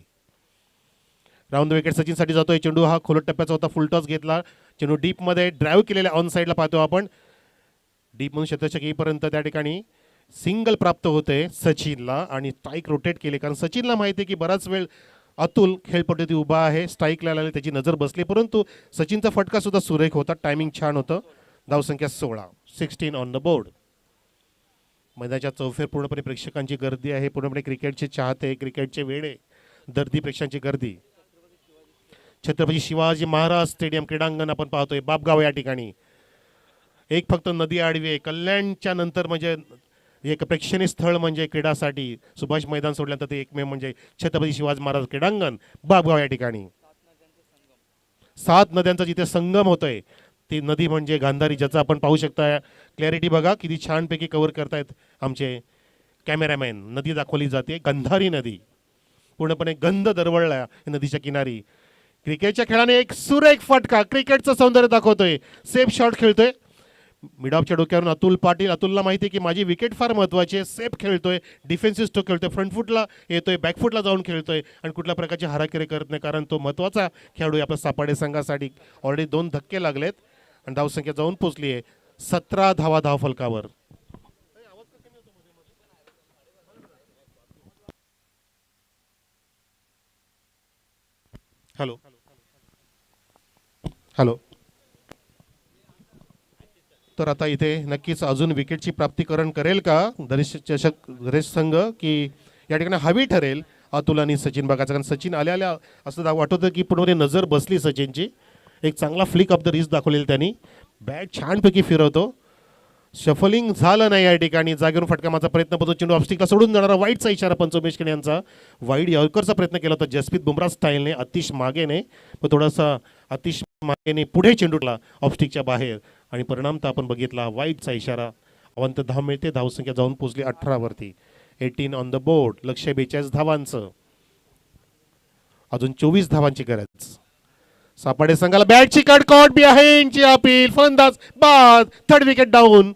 Round the wicket सचिनसाठी जातोय. चेंडू हा खोलट टप्प्याचा होता, फुल टॉस घेतला. चेंडू डीपमध्ये ड्राईव्ह केलेल्या ऑन साईडला पाहतो आपण. डीप म्हणून शतचक येईपर्यंत त्या ठिकाणी सिंगल प्राप्त होते सचिनला आणि स्ट्राईक रोटेट केले, कारण सचिनला माहिती आहे की बराच वेळ अतुल खेळपट्टीवरती उभा आहे, स्ट्राईकला लागले, त्याची नजर बसली. परंतु सचिनचा फटका सुद्धा सुरेख होता, टायमिंग छान होतं. धावसंख्या 16 ऑन द बोर्ड. मैदानाच्या चौफेर पूर्णपणे प्रेक्षकांची गर्दी आहे, पूर्णपणे क्रिकेटचे चाहते, क्रिकेटचे वेडे, दर्दी प्रेक्षकांची गर्दी. छत्रपती शिवाजी महाराज स्टेडियम क्रीडांगण आपण पाहतोय बापगाव या ठिकाणी. एक फक्त नदी आडवी आहे. कल्याणच्या नंतर म्हणजे एक प्रेक्षणीय स्थळ म्हणजे क्रीडासाठी सुभाष मैदान सोडल्यानंतर ते एकमेव म्हणजे छत्रपती शिवाजी महाराज क्रीडांगण बापगाव या ठिकाणी. 7 नद्यांचा जिथे संगम होतोय ती नदी म्हणजे गांधारी, ज्याचा आपण पाहू शकता. क्लॅरिटी बघा किती छानपैकी कव्हर करतायत आमचे कॅमेरामॅन. नदी दाखवली जाते गांधारी नदी, पूर्णपणे गंध दरवळला नदीच्या किनारी. क्रिकेटच्या खेळाने एक सुरेख फटका, क्रिकेटचं सौंदर्य दाखवतोय. सेफ शॉट खेळतोय मिडऑफच्या डोक्यावरून अतुल पाटील. अतुलला माहिती आहे की माझी विकेट फार महत्त्वाची आहे. सेफ खेळतोय, डिफेन्सिव्ह स्ट्रोक खेळतोय, फ्रंट फुटला येतोय, बॅकफुटला जाऊन खेळतोय आणि कुठल्या प्रकारची हाराकिरी करत नाही, कारण तो महत्त्वाचा खेळाडू आहे आपल्या सापाडे संघासाठी. ऑलरेडी 2 धक्के लागलेत आणि धावसंख्या जाऊन पोचली आहे 17 धावा धावफलकावर. Hello hello. तर आता इथे नक्कीच अजून विकेटची प्राप्तीकरण करेल का धनेश संघ, की या ठिकाणी हवी ठरेल अतुल आणि सचिन बघायचं, कारण सचिन आल्या आल्या असं वाटत होतं की पूर्णपणे नजर बसली सचिनची. एक चांगला फ्लिक ऑफ द रिस्ट दाखवलेली त्यांनी. बॅट छानपैकी फिरवतो, शफलिंग झालं नाही या ठिकाणी. जागेवरून फटका मारचा प्रयत्न करतो, चेंडू ऑफस्टिकला सोडून जाणारा वाईटचा इशारा पंच उमेश केने यांचा. वाईड यॉर्करचा प्रयत्न केला होता जसप्रीत बुमराह स्टाईलने, अतिश मागेने, पण थोडासा अतिश मागेने पुढे चेंडूला ऑफस्टिकच्या बाहेर आणि परिणाम तर आपण बघितला, वाईटचा इशारा. अवंत धाव मिळते, धावसंख्या जाऊन पोहोचली 18 वरती. 18 ऑन द बोर्ड. लक्ष्य 42 धावांचं, अजून 24 धावांची गरज. सापाडे संघाला बॅटची कट कॉट बिहाइंडची अपील, फलंदाज बाद, 3rd विकेट डाऊन.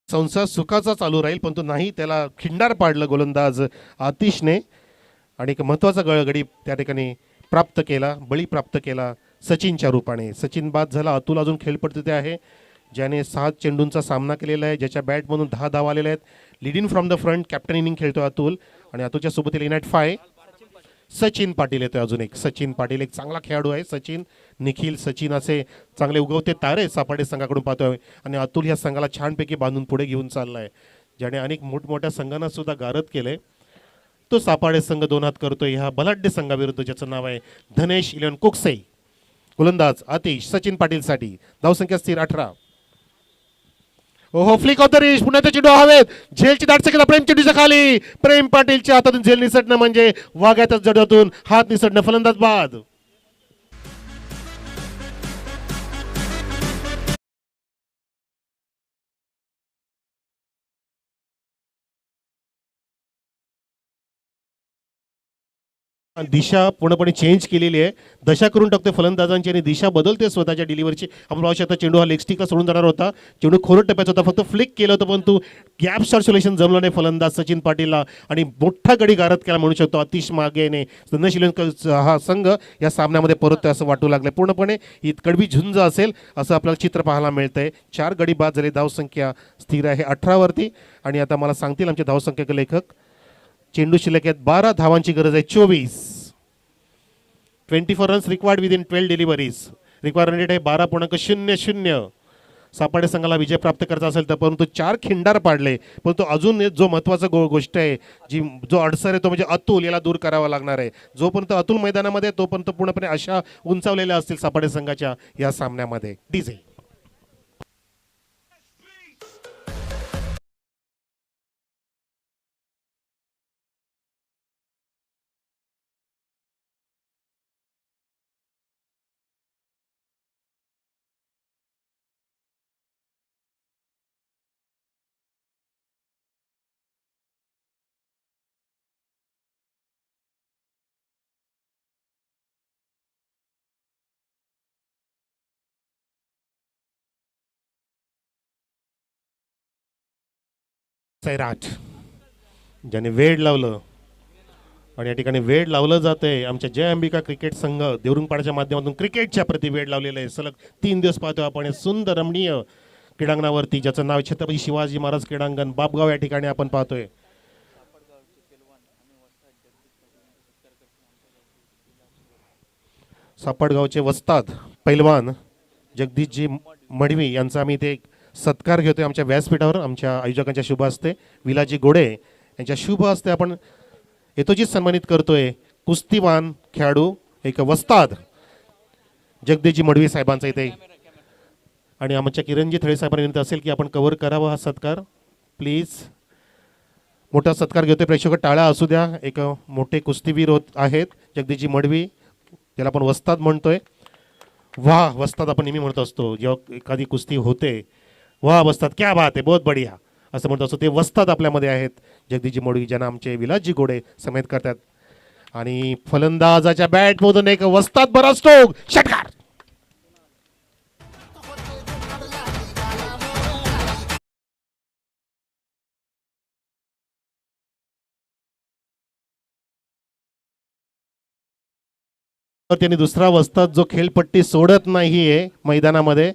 संसार सुखाचा चालू राहील, पण तो नाही, त्याला खिंडार पाडलं गोलंदाज आतिशने आणि एक महत्त्वाचा गडी त्या ठिकाणी प्राप्त केला, बळी प्राप्त केला सचिनच्या रूपाने. सचिन बाद झाला. अतुल अजून खेळपट्टीत आहे, ज्याने 7 चेंडूंचा सामना केलेला आहे, ज्याच्या बॅटमधून 10 धावा आलेल्या आहेत. Leading from the front captain inning खेळतो अतुल आणि अतुलच्या सोबत इन ॲट 5 सचिन पाटील येतोय. अजून एक सचिन पाटील, एक चांगला खेळाडू आहे. सचिन, निखिल, सचिन असे चांगले उगवते तारे सापाडे संघाकडून पाहतोय आणि अतुल या संघाला छानपैकी बांधून पुढे घेऊन चाललाय, ज्याने अनेक मोठमोठ्या संघांना सुद्धा गारद केले. तो सापाडे संघ 2 हात करतोय ह्या बलाढ्य संघाविरुद्ध, ज्याचं नाव आहे धनेश कोकसे. गोलंदाज आतिश सचिन पाटील साठी. धावसंख्या स्थिर 18. ओहो, फ्लिक ऑफ द रिस्ट, पुन्हा त्याची चेंडू हवेत, झेलची दाट सेकंद, प्रेम चेंडूच्या खाली, प्रेम पाटीलच्या हातातून झेल निसटणं म्हणजे वाघाच्याच जडव्यातून हात निसटणं. फलंदाज बाद. दिशा पूर्णपणे चेंज केलेली आहे, दशा करून टाकते फलंदाजांची आणि दिशा बदलते स्वतःच्या डिलिव्हरीची. आपण पाहू शकता चेंडू हा लेग स्टिकला सोडून जाणार होता, चेंडू खोलट टप्प्याचा होता, फक्त फ्लिक केलं होतं, परंतु गॅप सर्क्युलेशन जमलं नाही फलंदाज सचिन पाटीलला आणि मोठा गडी गारद केला म्हणू शकतो. अतिश मागेने हा संघ या सामन्यामध्ये परततोय असं वाटू लागलं. पूर्णपणे ही कडवी झुंज असेल असं आपल्याला चित्र पाहायला मिळतंय. 4 गडी बाद झाले, धावसंख्या स्थिर आहे 18 वरती. आणि आता मला सांगतील आमचे धावसंख्या लेखक, चेंडू शिल्लक आहेत 12 धावांची गरज आहे 24. 24 runs required within 12 deliveries. Required rate आहे 12.00. सापाडे संघाला विजय प्राप्त करायचा असेल तर, परंतु 4 खिंडार पाडले, परंतु अजून जो महत्त्वाचा गोष्ट आहे, जो अडसर आहे तो म्हणजे अतुल, याला दूर करावा लागणार आहे. जोपर्यंत अतुल मैदानामध्ये तोपर्यंत पूर्णपणे आशा उंचावलेल्या असतील सापाडे संघाच्या या सामन्यामध्ये. डीजे सैराट ज्याने वेड लावलं आणि या ठिकाणी वेड लावलं जातंय आमच्या जय अंबिका क्रिकेट संघ देवरुंगपाड्याच्या माध्यमातून क्रिकेटच्या प्रति वेड लावलेलं आहे. सलग 3 दिवस पाहतोय आपण हे सुंदर रमणीय क्रीडांगणावरती ज्याचं नाव छत्रपती शिवाजी महाराज क्रीडांगण बापगाव या ठिकाणी आपण पाहतोय. सापडगावचे वस्ताद पैलवान जगदीशजी मडवी यांचा आम्ही ते सत्कार घेतोय आमच्या व्यासपीठावर. आमच्या आयोजकांच्या शुभ हस्ते विलाजी गोडे यांच्या शुभ हस्ते आपण हेतुजीत सन्मानित करतोय. कुस्तीवान खेळाडू एक वस्ताद जगदीशजी मडवी साहेबांचा इथे आणि आमच्या किरणजी थळे साहेबांना विनंती असेल की आपण कव्हर करावा हा सत्कार प्लीज. मोठा सत्कार घेतोय. प्रेक्षक टाळ्या असू द्या. एक मोठे कुस्तीवीर होत आहेत जगदीशजी मडवी त्याला आपण वस्ताद म्हणतोय. वाह वस्ताद आपण नेहमी म्हणत असतो जेव्हा एखादी कुस्ती होते. वाह वस्ताद क्या बात आहे बहुत बढिया असं म्हणत असतो. ते वस्ताद आपल्यामध्ये आहेत जगदीशजी मोडवी ज्यांना आमचे विलासजी गोडे समेत करतात. आणि फलंदाजाच्या बॅटमधून एक वस्ताद बरा स्ट्रोक षटकार. त्यांनी दुसरा वस्ताद जो खेळपट्टी सोडत नाहीये मैदानामध्ये.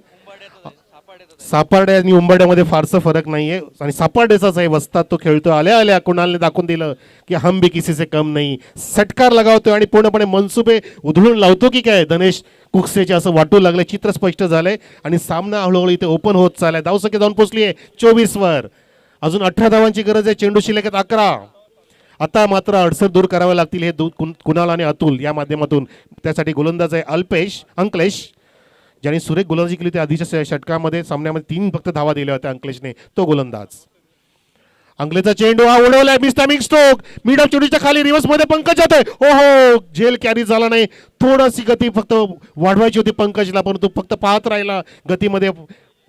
सापार्डे आणि उंबरड्यामध्ये फारसा फरक नाहीये आणि सापार्डेचाच आहे वस्ताद. तो खेळतोय आल्या आल्या कुणालने दाखवून दिलं की हम भी किसी से कम नाही. षटकार लगावतोय आणि पूर्णपणे मनसुबे उधळून लावतो की काय धनेश कुकसेचे असं वाटू लागलं. चित्र स्पष्ट झालंय आणि सामना हळूहळू इथे ओपन होत चाललाय. धावसंख्या जाऊन पोहोचली आहे 24 वर. अजून 18 धावांची गरज आहे. चेंडू शिल्लक आहेत 11. आता मात्र अडसर दूर करावे लागतील हे कुणाल आणि अतुल या माध्यमातून. त्यासाठी गोलंदाज आहे अंकलेश ज्याने सुरेख गोलंदाजी केली. त्या आधीच्या षटकामध्ये सामन्यामध्ये 3 फक्त धावा दिल्या होत्या अंकलेशने. तो गोलंदाज अंकलेचा चेंडू हा उडवलाय. मिस्टामिक स्ट्रोक मिड ऑफ चेंडूच्या खाली रिव्हर्स मध्ये पंकज जातोय. ओहो झेल कॅरी झाला नाही. थोडीशी गती फक्त वाढवायची होती पंकजला परंतु फक्त पाहत राहिला. गतीमध्ये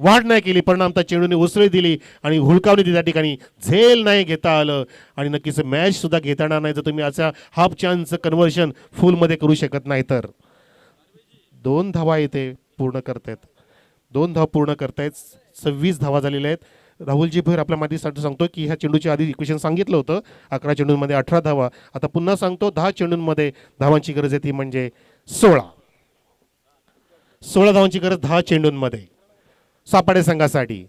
वाढ नाही केली. परिणामता चेंडूने उसळी दिली आणि हुलकावणी दिली. त्या ठिकाणी झेल नाही घेता आलं आणि नक्कीच मॅच सुद्धा घेता येणार नाही जर तुम्ही अशा हाफ चान्सचं कन्व्हर्शन फुलमध्ये करू शकत नाही तर. 2 धावा इथे पूर्ण करतायत. 2 धावा पूर्ण करतायत. 26 धावा झालेल्या आहेत. राहुलजी भैर आपल्या माहितीसाठी सांगतो की ह्या चेंडूच्या आधी इक्वेशन सांगितलं होतं 11 चेंडूंमध्ये 18 धावा. आता पुन्हा सांगतो 10 चेंडूंमध्ये धावांची गरज आहे ती म्हणजे 16 धावांची गरज 10 चेंडूंमध्ये सापाडे संघासाठी.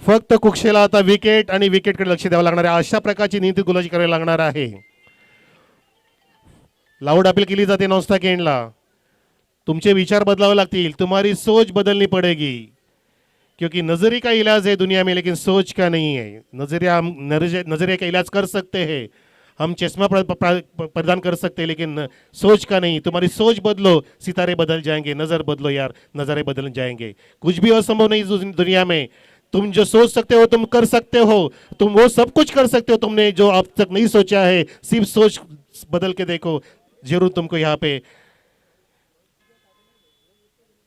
फक्त कुक्षेला आता विकेट आणि विकेटकडे लक्ष द्यावं लागणार आहे. अशा प्रकारची नियंत्रित गोलंदाजी करावी लागणार आहे. लाऊड अपील केली जाते नॉनस्टॉप एंडला. तुमचे विचार बदलावे लागतील. तुम्हारी सोच बदलनी पड़ेगी क्योंकि नजरिया का इलाज है दुनिया में लेकिन सोच का नहीं है. नजरिया का इलाज कर सकते हैं हम चश्मा प्रदान कर सकते हैं लेकिन सोच का नहीं. तुम्हारी सोच बदलो सितारे बदल जाएंगे. नज़र बदलो यार नज़ारे बदल जाएंगे. कुछ भी असंभव नहीं इस दुनिया में. तुम जो सोच सकते हो तुम कर सकते हो. तुम वो सब कुछ कर सकते हो तुमने जो अब तक नहीं सोचा है. सिर्फ सोच बदल के देखो जरूर तुमको यहाँ पे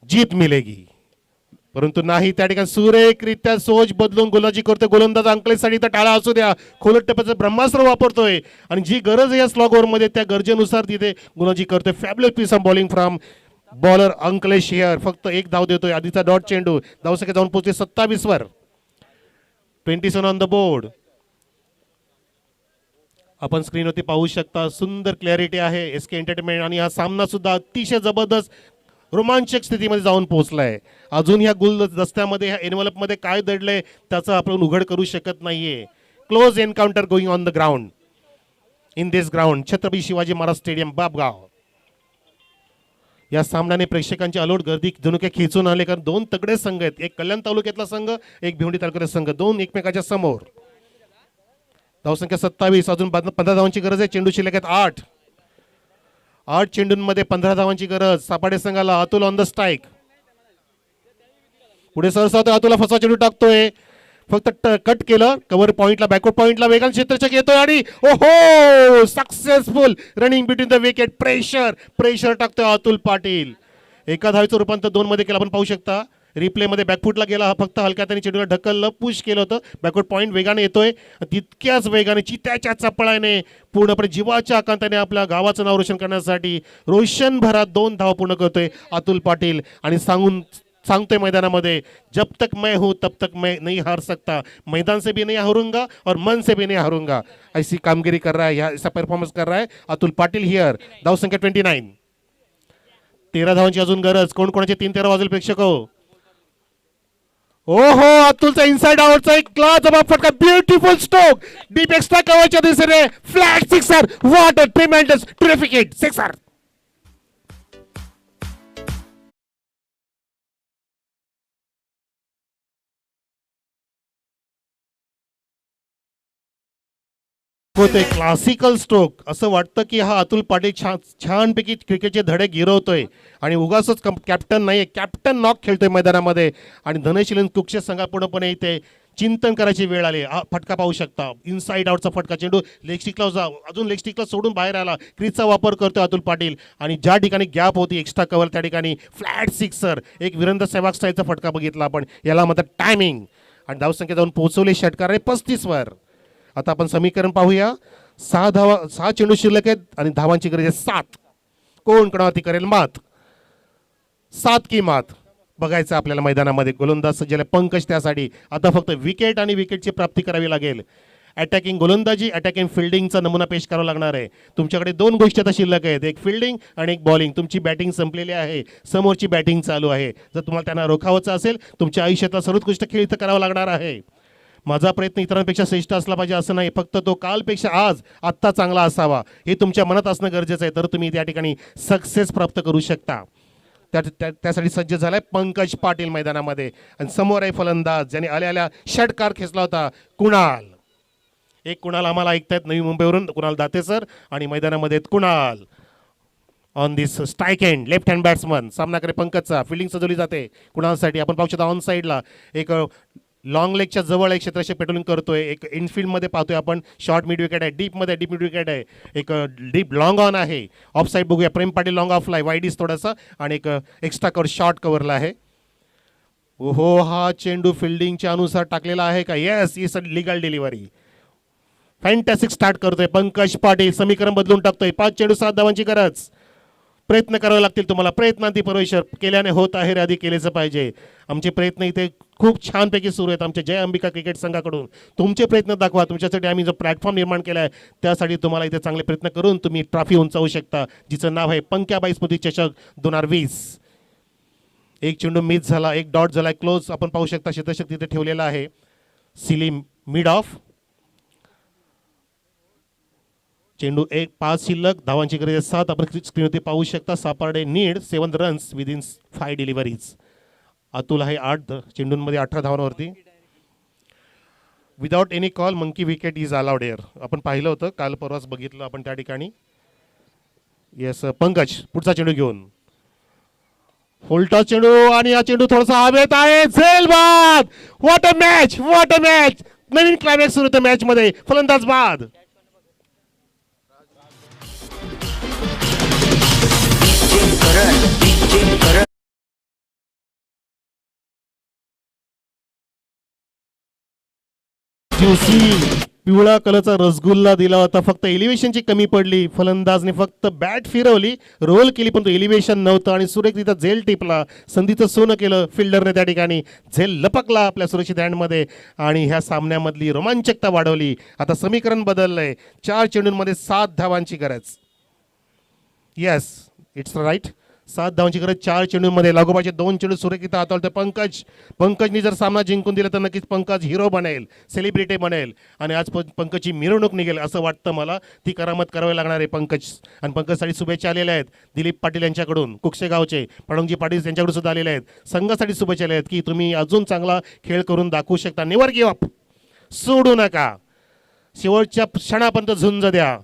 जीत मिलेगी. परंतु नाही त्या ठिकाणी सुरेखरित्या सोच बदलून गोलंदाजी करतोय गोलंदाज अंकलेशसाठी. तर टाळा असू द्या. खोलट टप्प्याचं ब्रह्मास्त्र वापरतोय आणि जी गरज आहे या स्लॉग ओव्हरमध्ये त्या गरजेनुसार तिथे गोलंदाजी करतोय. Fabulous piece of bowling from bowler Ankalesh here. फक्त 1 धाव देतोय. आधीचा डॉट चेंडू धावसंख्या जाऊन पोहोचते 27 वर. 27 ऑन द बोर्ड. आपण स्क्रीनवरती पाहू शकता सुंदर क्लॅरिटी आहे एसके एंटरटेनमेंट आणि हा सामना सुद्धा अतिशय जबरदस्त रोमांचक स्थितीमध्ये जाऊन पोहोचलाय. अजून ह्या गुलदस्त्यामध्ये ह्या एनव्हलपमध्ये काय दडलंय त्याचं आपण उघड करू शकत नाहीये. Close encounter going on the ground in this ground Chhatrapati Shivaji Maharaj stadium Bapgaon. या सामन्याने प्रेक्षकांची अलोट गर्दी जणू काही खेचून आले कारण 2 तगडे संघ आहेत. एक कल्याण तालुक्यातला संघ एक भिवंडी तालुक्यातला संघ. 2 एकमेकाच्या समोर. धावसंख्या 27. अजून 15 धावांची गरज आहे. चेंडू शिल्लक आहेत 8 चेंडूंमध्ये 15 धावांची गरज सापाडे संघाला. Atul on the strike. पुढे सरसावतोय. अतुलला फसा चेंडू टाकतोय. फक्त कट केलं कव्हर पॉइंटला बॅकवर्ड पॉइंटला वेगान क्षेत्रचक येतोय आणि ओहो successful running between the wicket. Pressure टाकतोय अतुल पाटील. एका धावेचं रूपांतर 2 मध्ये केलं आपण पाहू शकता. रिप्ले मध्ये बॅकफुटला गेला हा फक्त हलक्या त्याने चेंडूला ढकललं पुश केलं होतं. बॅकवर्ड पॉईंट वेगाने येतोय. तितक्याच वेगाने चित्याच्या चपळाने पूर्णपणे जीवाच्या आकांताने आपल्या गावाचं नाव रोशन करण्यासाठी रोशन भरात 2 धावा पूर्ण करतोय अतुल पाटील आणि सांगतोय मैदानामध्ये, जब तक मैं हूँ तब तक मैं नहीं हार सकता, मैदान से भी नहीं हारूंगा और मन से भी नहीं हारूंगा, ऐसी कामगिरी कर रहा है, ऐसा परफॉर्मन्स कर रहा है अतुल पाटील हियर. धावसंख्या 29. 13 धावांची अजून गरज. कोण कोणाचे 3-13 वाजले प्रेक्षक हो. ओहो, अतुलचा इनसाइड आउटचा एक क्लास जबाब फटका, ब्युटिफुल स्ट्रोक, डीप एक्स्ट्रा कव्हरच्या दिशेने flat sixer. What a tremendous terrific hit sixer. होते क्लासिकल स्ट्रोक. असं वाटतं की हा अतुल पाटील छानपैकी क्रिकेटचे धडे गिरवतोय आणि उगाचच कॅप्टन नाहीये, कॅप्टन नॉक खेळतोय मैदानामध्ये. आणि धनशीलन कुक्षे संघा पूर्णपणे इथे चिंतन करायची वेळ आली. हा फटका पाहू शकता, इनसाइड आउटचा फटका, चेंडू लेग स्टिकला अजून लेग स्टिकला सोडून बाहेर आला. क्रीजचा वापर करतोय अतुल पाटील आणि ज्या ठिकाणी गॅप होती एक्स्ट्रा कव्हर त्या ठिकाणी फ्लॅट सिक्सर. एक वीरेंद्र सेहवाग स्टाईलचा फटका बघितला आपण. याला म्हणतात टायमिंग. आणि धावसंख्या जाऊन पोहोचवली षटकार 35 वर. आता आपण समीकरण पाहूया. 6 चेंडू शिल्लक आहेत आणि धावांची गरज आहे 7. कोण कोणावरती करेल मात? 7 की मात बघायचं आपल्याला मैदानामध्ये. गोलंदाज सज्ज पंकज त्यासाठी. आता फक्त विकेट आणि विकेटची प्राप्ती करावी लागेल. अटॅकिंग गोलंदाजी, अटॅकिंग फिल्डिंगचा नमुना पेश करावा लागणार आहे. तुमच्याकडे 2 गोष्टी आता शिल्लक आहेत, एक फिल्डिंग आणि एक बॉलिंग. तुमची बॅटिंग संपलेली आहे, समोरची बॅटिंग चालू आहे. जर तुम्हाला त्यांना रोखावचं असेल, तुमच्या आयुष्यातला सर्वोत्कृष्ट खेळ इथं करावा लागणार आहे. माझा प्रयत्न इतरांपेक्षा श्रेष्ठ असला पाहिजे असं नाही, फक्त तो कालपेक्षा आज आत्ता चांगला असावा हे तुमच्या मनात असणं गरजेचं आहे. तर तुम्ही त्या ठिकाणी सक्सेस प्राप्त करू शकता. त्यासाठी सज्ज झालाय पंकज पाटील मैदानामध्ये. आणि समोर आहे फलंदाज ज्याने आल्या षटकार खेचला होता, कुणाल. एक कुणाल आम्हाला ऐकतायत नवी मुंबईवरून, कुणाल दाते सर. आणि मैदानामध्ये Kunal on this strike end, left hand batsman. सामनाकडे पंकजचा फिल्डिंग सजवली जाते कुणालसाठी. आपण पाहू शकता ऑन साईडला एक लॉंग लेगच्या जवळ एक क्षेत्ररक्षक पेट्रोलिंग करतोय. एक इनफिल्डमध्ये पाहतोय आपण शॉर्ट मिड विकेट आहे, डीपमध्ये डीप मिड विकेट आहे, एक डीप लॉंग ऑन आहे. ऑफ साईड बघूया, प्रेम पाटील लॉंग ऑफला आहे, वाईडीस थोडासा, आणि एक एक्स्ट्रा कव्हर शॉर्ट कव्हरला आहे. ओहो, हा चेंडू फिल्डिंगच्या अनुसार टाकलेला आहे का? Yes, is a legal delivery. Fantastic start करतोय पंकज पाटील. समीकरण बदलून टाकतोय. 5 चेंडू 7 धावांची गरज. प्रयत्न करावे लागतील तुम्हाला. प्रयत्नांती परमेश्वर केल्याने होत आहे रे, आधी केलेच पाहिजे. आमचे प्रयत्न इथे खूप छानपैकी सुरू आहेत आमच्या जय अंबिका क्रिकेट संघाकडून. तुमचे प्रयत्न दाखवा. तुमच्यासाठी आम्ही जो प्लॅटफॉर्म निर्माण केला आहे त्यासाठी तुम्हाला इथे चांगले प्रयत्न करून तुम्ही ट्रॉफी उंचावू शकता, जिचं नाव आहे पंक्याबाई स्मृती चषक 2020. एक चेंडू मिस झाला, एक डॉट झाला, क्लोज. आपण पाहू शकता क्षेत्ररक्षक तिथे ठेवलेला आहे. Silly mid of. चेंडू 5 शिल्लक, धावांची गरज 7. आपण स्क्रीनवरती पाहू शकता. Saparde need 7 runs within 5 deliveries. Atul आहे 8 चेंडूंमध्ये 18 धावांवरती. Without any call monkey wicket is allowed air. आपण पाहिलं होतं काल परवाच बघितलं आपण त्या ठिकाणी. येस, पंकज पुढचा चेंडू घेऊन फुलटॉस चेंडू आणि हा चेंडू थोडासा हवेत आहे. झेल बाद. What a match, what a match. Naveen climax सुरू होतं मॅच मध्ये. फलंदाज बाद. पिवळा कलरचा रसगुल्ला दिला होता, फक्त एलिव्हेशनची कमी पडली. फलंदाजने फक्त बॅट फिरवली, रोल केली, पण तो एलिव्हेशन नव्हतं आणि सुरेखरित्या झेल टिपला. संधीचं सोनं केलं फिल्डरने त्या ठिकाणी. झेल लपकला आपल्या सुरक्षित हँडमध्ये आणि ह्या सामन्यामधली रोमांचकता वाढवली. आता समीकरण बदललंय. 4 चेंडूंमध्ये 7 धावांची गरज. Yes, it's right. 7 धावांची गरज 4 चेंडूंमध्ये. लागोपाठचे 2 चेंडू सुरेखित हाताळतोय पंकजनी जर सामना जिंकून दिला तर नक्कीच पंकज हिरो बनेल, सेलिब्रिटी बनेल आणि आज पंकजची मिरवणूक निघेल असं वाटतं मला. ती करामत करावी लागणार आहे पंकज. आणि पंकजसाठी शुभेच्छा आलेल्या आहेत दिलीप पाटील यांच्याकडून, कुक्षेगावचे पडोंगजी पाटील यांच्याकडून सुद्धा आलेल्या आहेत. संघासाठी शुभेच्छा आल्या आहेत की तुम्ही अजून चांगला खेळ करून दाखवू शकता. नेव्हर गिव्ह अप, सोडू नका. शेवटच्या क्षणापर्यंत झुंज द्या.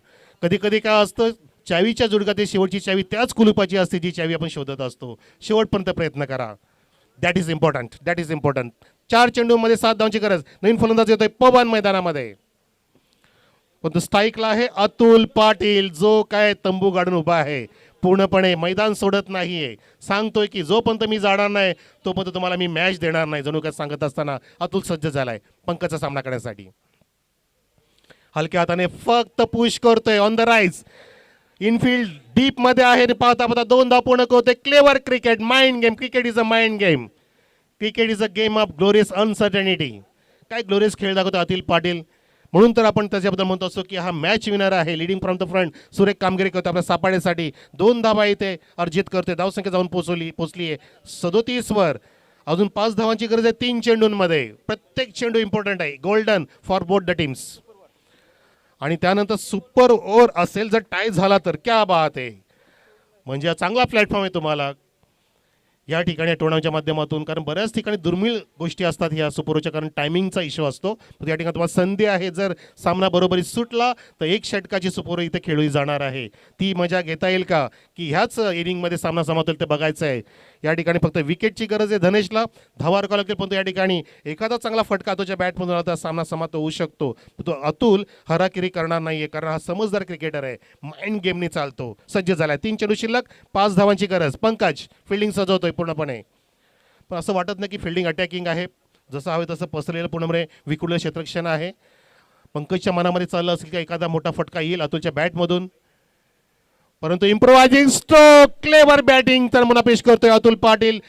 कधी कधी काय असतं, चावीच्या जुडगातील शेवटची चावी त्याच कुलुपाची असते जी चावी आपण शोधत असतो. शेवटपर्यंत प्रयत्न करा. That is important, that is important. 4 चेंडूमध्ये 7 धावांची गरज. नवीन फलंदाज येतोय पवन मैदानामध्ये. पण तो स्ट्राईकला आहे अतुल पाटील, जो काय तंबू गाडून उभा आहे, पूर्णपणे मैदान सोडत नाहीये. सांगतोय की जोपर्यंत मी जाणार नाही तोपर्यंत तुम्हाला मी मॅच देणार नाही. जणू काय सांगत असताना अतुल सज्ज झालाय पंकजचा सामना करण्यासाठी. हलक्या हाताने फक्त पुश करतोय on the rise. Enfield deep मध्ये आहे. पाहता पाहता 2 धाव पूर्ण करतोय. Clever cricket, mind game. Cricket is a mind game. Cricket is a game of glorious uncertainty. काय ग्लोरियस खेळ दाखवतो अतुल पाटील. म्हणून तर आपण त्याच्याबद्दल म्हणतो असतो की हा मॅच विनर आहे. लिडिंग फ्रॉम द फ्रंट सुरेख कामगिरी करतो आपल्या सापाड्यासाठी. 2 धावा इथे अर्जित करतोय. धावसंख्या जाऊन पोहोचली आहे 37 वर. अजून 5 धावांची गरज आहे 3 चेंडूंमध्ये. प्रत्येक चेंडू इम्पॉर्टंट आहे. Golden for both the teams. आणि त्यानंतर सुपर ओव्हर असेल जर टाय झाला तर क्या बात आहे. म्हणजे हा चांगला प्लॅटफॉर्म आहे तुम्हाला या ठिकाणी टोर्नामेंटच्या माध्यमातून. कारण बऱ्याच ठिकाणी दुर्मिळ गोष्टी असतात ह्या सुपरच्या, कारण टायमिंगचा इश्यू असतो. तर या ठिकाणी तुम्हाला संधी आहे, जर सामना बरोबरी सुटला तर 1 षटकाची सुपर इथे खेळली जाणार आहे. ती मजा घेता येईल का, की ह्याच इनिंगमध्ये सामना समावतील ते बघायचं आहे. या ठिकाणी फक्त विकेटची गरज आहे धनेशला. धावा अडकावं लागतील, पण या ठिकाणी एखादा चांगला फटका तुझ्या बॅटमधून आला तर सामना समाप्त होऊ शकतो. तो अतुल हराकिरी करणार नाहीये, कारण हा समजदार क्रिकेटर आहे. माइंड गेमने चालतो. सज्ज झालाय. 3 चेंडू शिल्लक, 5 धावांची गरज. पंकज फिल्डिंग सजवतोय पूर्णपणे, पण असं वाटत नाही की फिल्डिंग अटॅकिंग आहे. जसं हवे तसं पसरलेलं पूर्णपणे विखुरलेलं क्षेत्ररक्षण आहे. पंकजच्या मनामध्ये चाललं असेल की एखादा मोठा फटका येईल अतुलच्या बॅटमधून, परंतु इम्प्रोवायझिंग स्ट्रोक, क्लेवर बॅटिंग तर मुना पेश करतोय Atul Patil.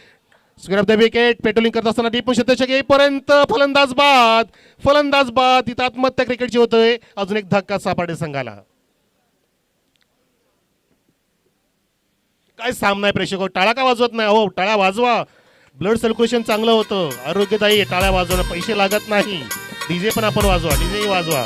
Square of the wicket. Patrolling करत असताना टिपून शतक येईपर्यंत फलंदाज बाद. इथं आत्महत्या क्रिकेटची होतोय. अजून एक धक्का सापाडे संघाला. काय सामना आहे प्रेक्षक. टाळा का वाजवत नाही हो. टाळ्या वाजवा. ब्लड सर्क्युलेशन चांगलं होतं, आरोग्यदायी आहे. टाळ्या वाजवणं, पैसे लागत नाही. डीजे पण आपण वाजवा, डीजे वाजवा.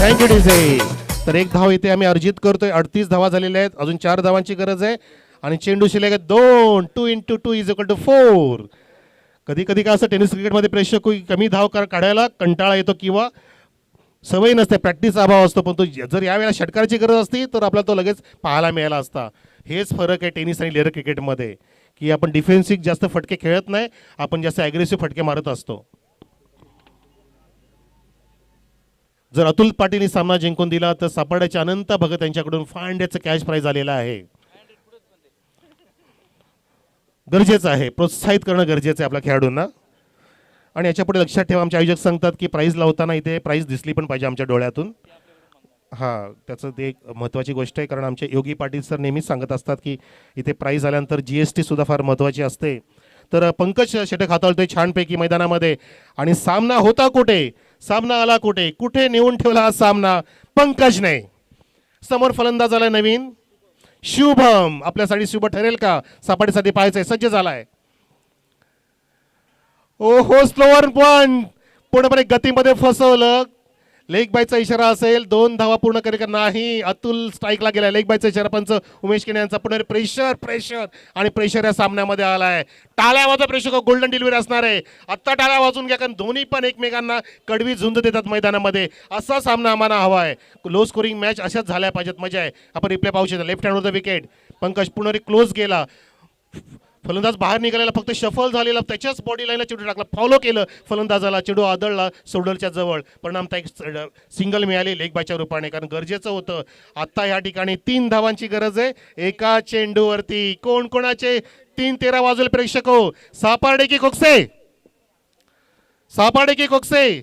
Thank you DJ. तर 1 धाव इथे आम्ही अर्जित करतोय. 38 धावा झालेल्या आहेत. अजून 4 धावांची गरज आहे. आणि चेंडू शिल्लक 2. 2 × 2 = 4. कधी कधी काय असं टेनिस क्रिकेटमध्ये प्रेक्षक कमी धाव काढायला कंटाळा येतो किंवा सवय नसते, प्रॅक्टिसचा अभाव असतो. पण तो जर यावेळेला षटकाराची गरज असती तर आपल्याला तो लगेच पाहायला मिळाला असता. हेच फरक आहे टेनिस आणि लेअर क्रिकेटमध्ये, की आपण डिफेन्सिव्ह जास्त फटके खेळत नाही, आपण जास्त ॲग्रेसिव्ह फटके मारत असतो. जर अतुल पाटीलने सामना जिंकून दिला तर सापड्याचे अनंत भगत यांच्याकडून $500चं कॅश प्राइज आलेला आहे. गरजेचं आहे, प्रोत्साहित करणं गरजेचं आहे आपल्या खेळाडूंना. आणि याच्या पुढे लक्षात ठेवा, आमचे आयोजक सांगतात की प्राईज लावताना इथे प्राईज दिसली पण पाहिजे आमच्या डोळ्यातून. हां, त्याचं ते एक महत्त्वाची गोष्ट आहे, कारण आमचे योगी पाटील सर नेहमीच सांगत असतात की इथे प्राईज आल्यानंतर GST सुद्धा फार महत्त्वाची असते. तर पंकज षटक हाताळतोय छानपैकी मैदानामध्ये. आणि सामना होता कुठे, सामना आला कुठे, कुठे नेऊन ठेवला हा सामना पंकजने. समोर फलंदाज आलाय नवीन शुभम. आपल्यासाठी शुभ ठरेल का, सापाडीसाठी पाहायचंय. सज्ज झालाय. ओहो, स्लोअर पण पूर्णपणे गतीमध्ये फसवलं. लेग बायचा इशारा असेल. 2 धावा पूर्ण करेल का नाही. अतुल स्ट्राईकला गेलाय. लेग बायचा इशारा पंच उमेश केने यांचा. पुन्हा प्रेशर आणि प्रेशर या सामन्यामध्ये आलाय. टाळ्या वाजवा प्रेक्षक, गोल्डन डिलिव्हरी असणार आहे. आत्ता टाळ्या वाजून घ्या, कारण दोन्ही पण एकमेकांना कडवी झुंज देतात मैदानामध्ये. असा सामना आम्हाला हवा आहे. लो स्कोरिंग मॅच अशाच झाल्या पाहिजेत. मजा आहे. आपण रिप्ले पाहू शकतो. लेफ्ट हँडवर द विकेट. पंकज पुन्हा क्लोज गेला. फलंदाज बाहेर निघालेला, फक्त शफल झालेला, त्याच्याच बॉडी लाईनला चेंडू टाकला. फॉलो केलं फलंदाजाला. चेंडू आदळला शोल्डरच्या जवळ. परिणामता एक सिंगल मिळाली लेग बायच्या रूपाने, कारण गरजेचं होतं. आता या ठिकाणी 3 धावांची गरज आहे एका चेंडूवरती. कोण कोणाचे 3-13 वाजवले प्रेक्षक हो. सापाडे की कोकसे, सापाडे की कोकसे.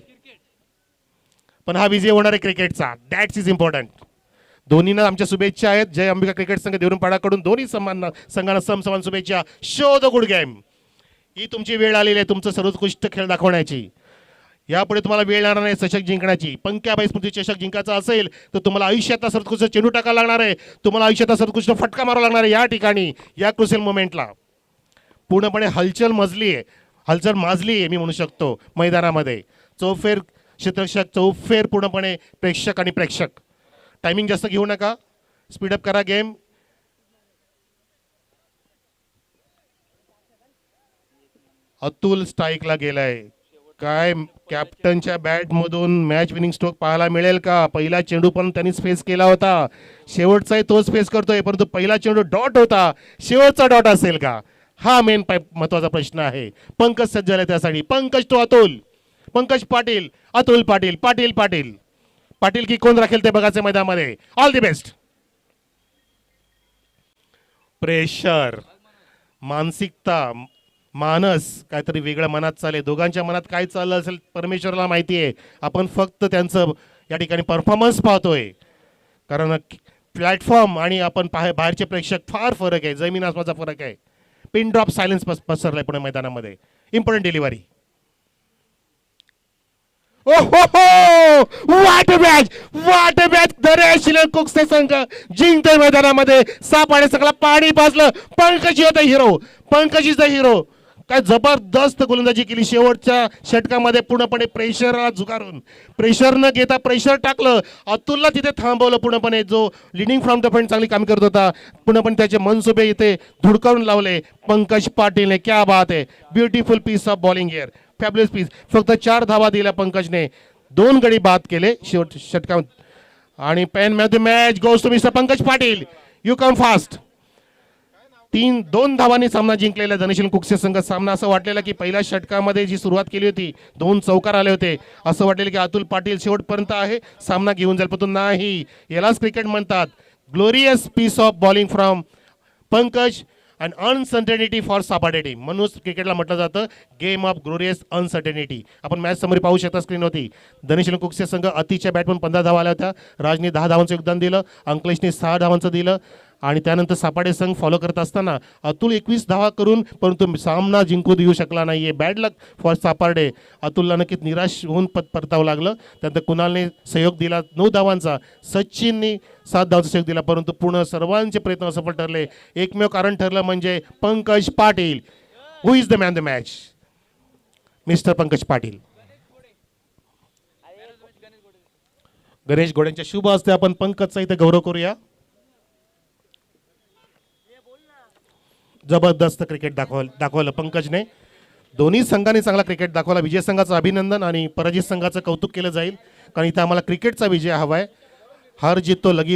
पण हा विजय होणार आहे क्रिकेटचा. That's is important. दोन्हींना आमच्या शुभेच्छा आहेत. जय अंबिका क्रिकेट संघ देवरुमपाडाकडून दोन्ही संघांना समसमान शुभेच्छा. Show the good game. ही तुमची वेळ आलेली आहे तुमचं सर्वोत्कृष्ट खेळ दाखवण्याची. यापुढे तुम्हाला वेळ लागणार नाही चषक जिंकण्याची. पंक्याबाई स्मृती चषक जिंकायचा असेल तर तुम्हाला आयुष्यातला सर्वोत्कृष्ट चेंडू टाकायला लागणार आहे. तुम्हाला आयुष्यातला सर्वोत्कृष्ट फटका मारावा लागणार आहे. या ठिकाणी या क्रुशियल मोमेंटला पूर्णपणे हलचल माजली आहे मी म्हणू शकतो मैदानामध्ये. चौफेर क्षेत्ररक्षक, चौफेर पूर्णपणे प्रेक्षक आणि प्रेक्षक. टायमिंग जास्त घेऊ नका, स्पीडअप करा गेम. अतुल स्ट्राईकला गेलाय. काय कॅप्टनच्या बॅटमधून मॅच विनिंग स्ट्रोक पाहायला मिळेल का. पहिला चेंडू पण त्यांनीच फेस केला होता, शेवटचाही तोच फेस करतोय, परंतु पहिला चेंडू डॉट होता, शेवटचा डॉट असेल का, हा मेन महत्वाचा प्रश्न आहे. पंकज सज्ज झाले त्यासाठी. पंकज तो अतुल, पंकज पाटील, अतुल पाटील, पाटील पाटील पाटील की कोण राखेल ते बघायचं मैदानामध्ये. All the best. प्रेशर, मानसिकता, मानस काहीतरी वेगळं मनात चालले, दोघांच्या मनात काय चाललं असेल परमेश्वराला माहिती आहे. आपण फक्त त्यांचं या ठिकाणी परफॉर्मन्स पाहतोय, कारण प्लॅटफॉर्म आणि आपण बाहेरचे प्रेक्षक फार फरक आहे, जमीन आसमानाचा फरक आहे. पिन ड्रॉप सायलेन्स पसरलाय पुणे मैदानामध्ये. Important delivery. ओ हो हो, व्हॉट अ मॅच दरेश कुकचे संघ जिंकतोय मैदानामध्ये. 6 पाणी सगळं पाणी पाजलं. पंकज होता hero, Pankaj is the hero. काय जबरदस्त गोलंदाजी केली शेवटच्या षटकामध्ये, पूर्णपणे प्रेशरला झुगारून, प्रेशर न घेता प्रेशर टाकलं. अतुलला तिथे थांबवलं पूर्णपणे, जो लिडिंग फ्रॉम द फ्रंट चांगली काम करत होता. पूर्णपणे त्याचे मनसुबे इथे धुडकावून लावले पंकज पाटीलने. क्या बात आहे, beautiful piece of bowling here, fabulous piece. फक्त 4 धावा दिल्या पंकजने, 2 गडी बाद केले शेवट षटकात. आणि पॅन man the match goes to mister Pankaj Patil. You come fast. 2 धावांनी सामना जिंकलेला धनशील कुकसे संघ. सामना असं वाटलेला की पहिल्या षटकामध्ये जी सुरुवात केली होती, 2 चौकार आले होते, असं वाटलेलं की अतुल पाटील शेवटपर्यंत आहे, सामना घेऊन जाईल, पण नाही. यालाच क्रिकेट म्हणतात, glorious piece of bowling from Pankaj and uncertainty for सापाडेटी. म्हणून क्रिकेटला म्हटलं जातं गेम ऑफ ग्लोरियस अनसर्टेनिटी. आपण मॅच समोर पाहू शकता स्क्रीनवरती. धनशील कुकसे संघ अतिच्या बॅटमन 15 धावा आल्या होत्या. राजने 10 धावांचं योगदान दिलं, अंकलेशने 6 धावांचं दिलं. आणि त्यानंतर सापाडे संघ फॉलो करत असताना अतुल 21 धावा करून परंतु सामना जिंकू देऊ शकला नाहीये. Bad luck for सापाडे. अतुलला नक्कीच निराश होऊन परतावं लागलं. त्यानंतर कुणालने सहयोग दिला 9 धावांचा, सचिनने 7 धावांचा सहयोग दिला, परंतु पूर्ण सर्वांचे प्रयत्न असफल ठरले. एकमेव कारण ठरलं म्हणजे Pankaj Patil. Who is the man the match? Mister Pankaj Patil. Ganesh घोडेंच्या शुभ हस्ते आपण पंकजचा इथे गौरव करूया. जबरदस्त क्रिकेट दाखवलं पंकजने. दोन्ही संघाने चांगला क्रिकेट दाखवला. विजय संघाचं अभिनंदन आणि पराजित संघाचं कौतुक केलं जाईल, कारण इथं आम्हाला क्रिकेटचा विजय हवाय. हार जीत तो लगी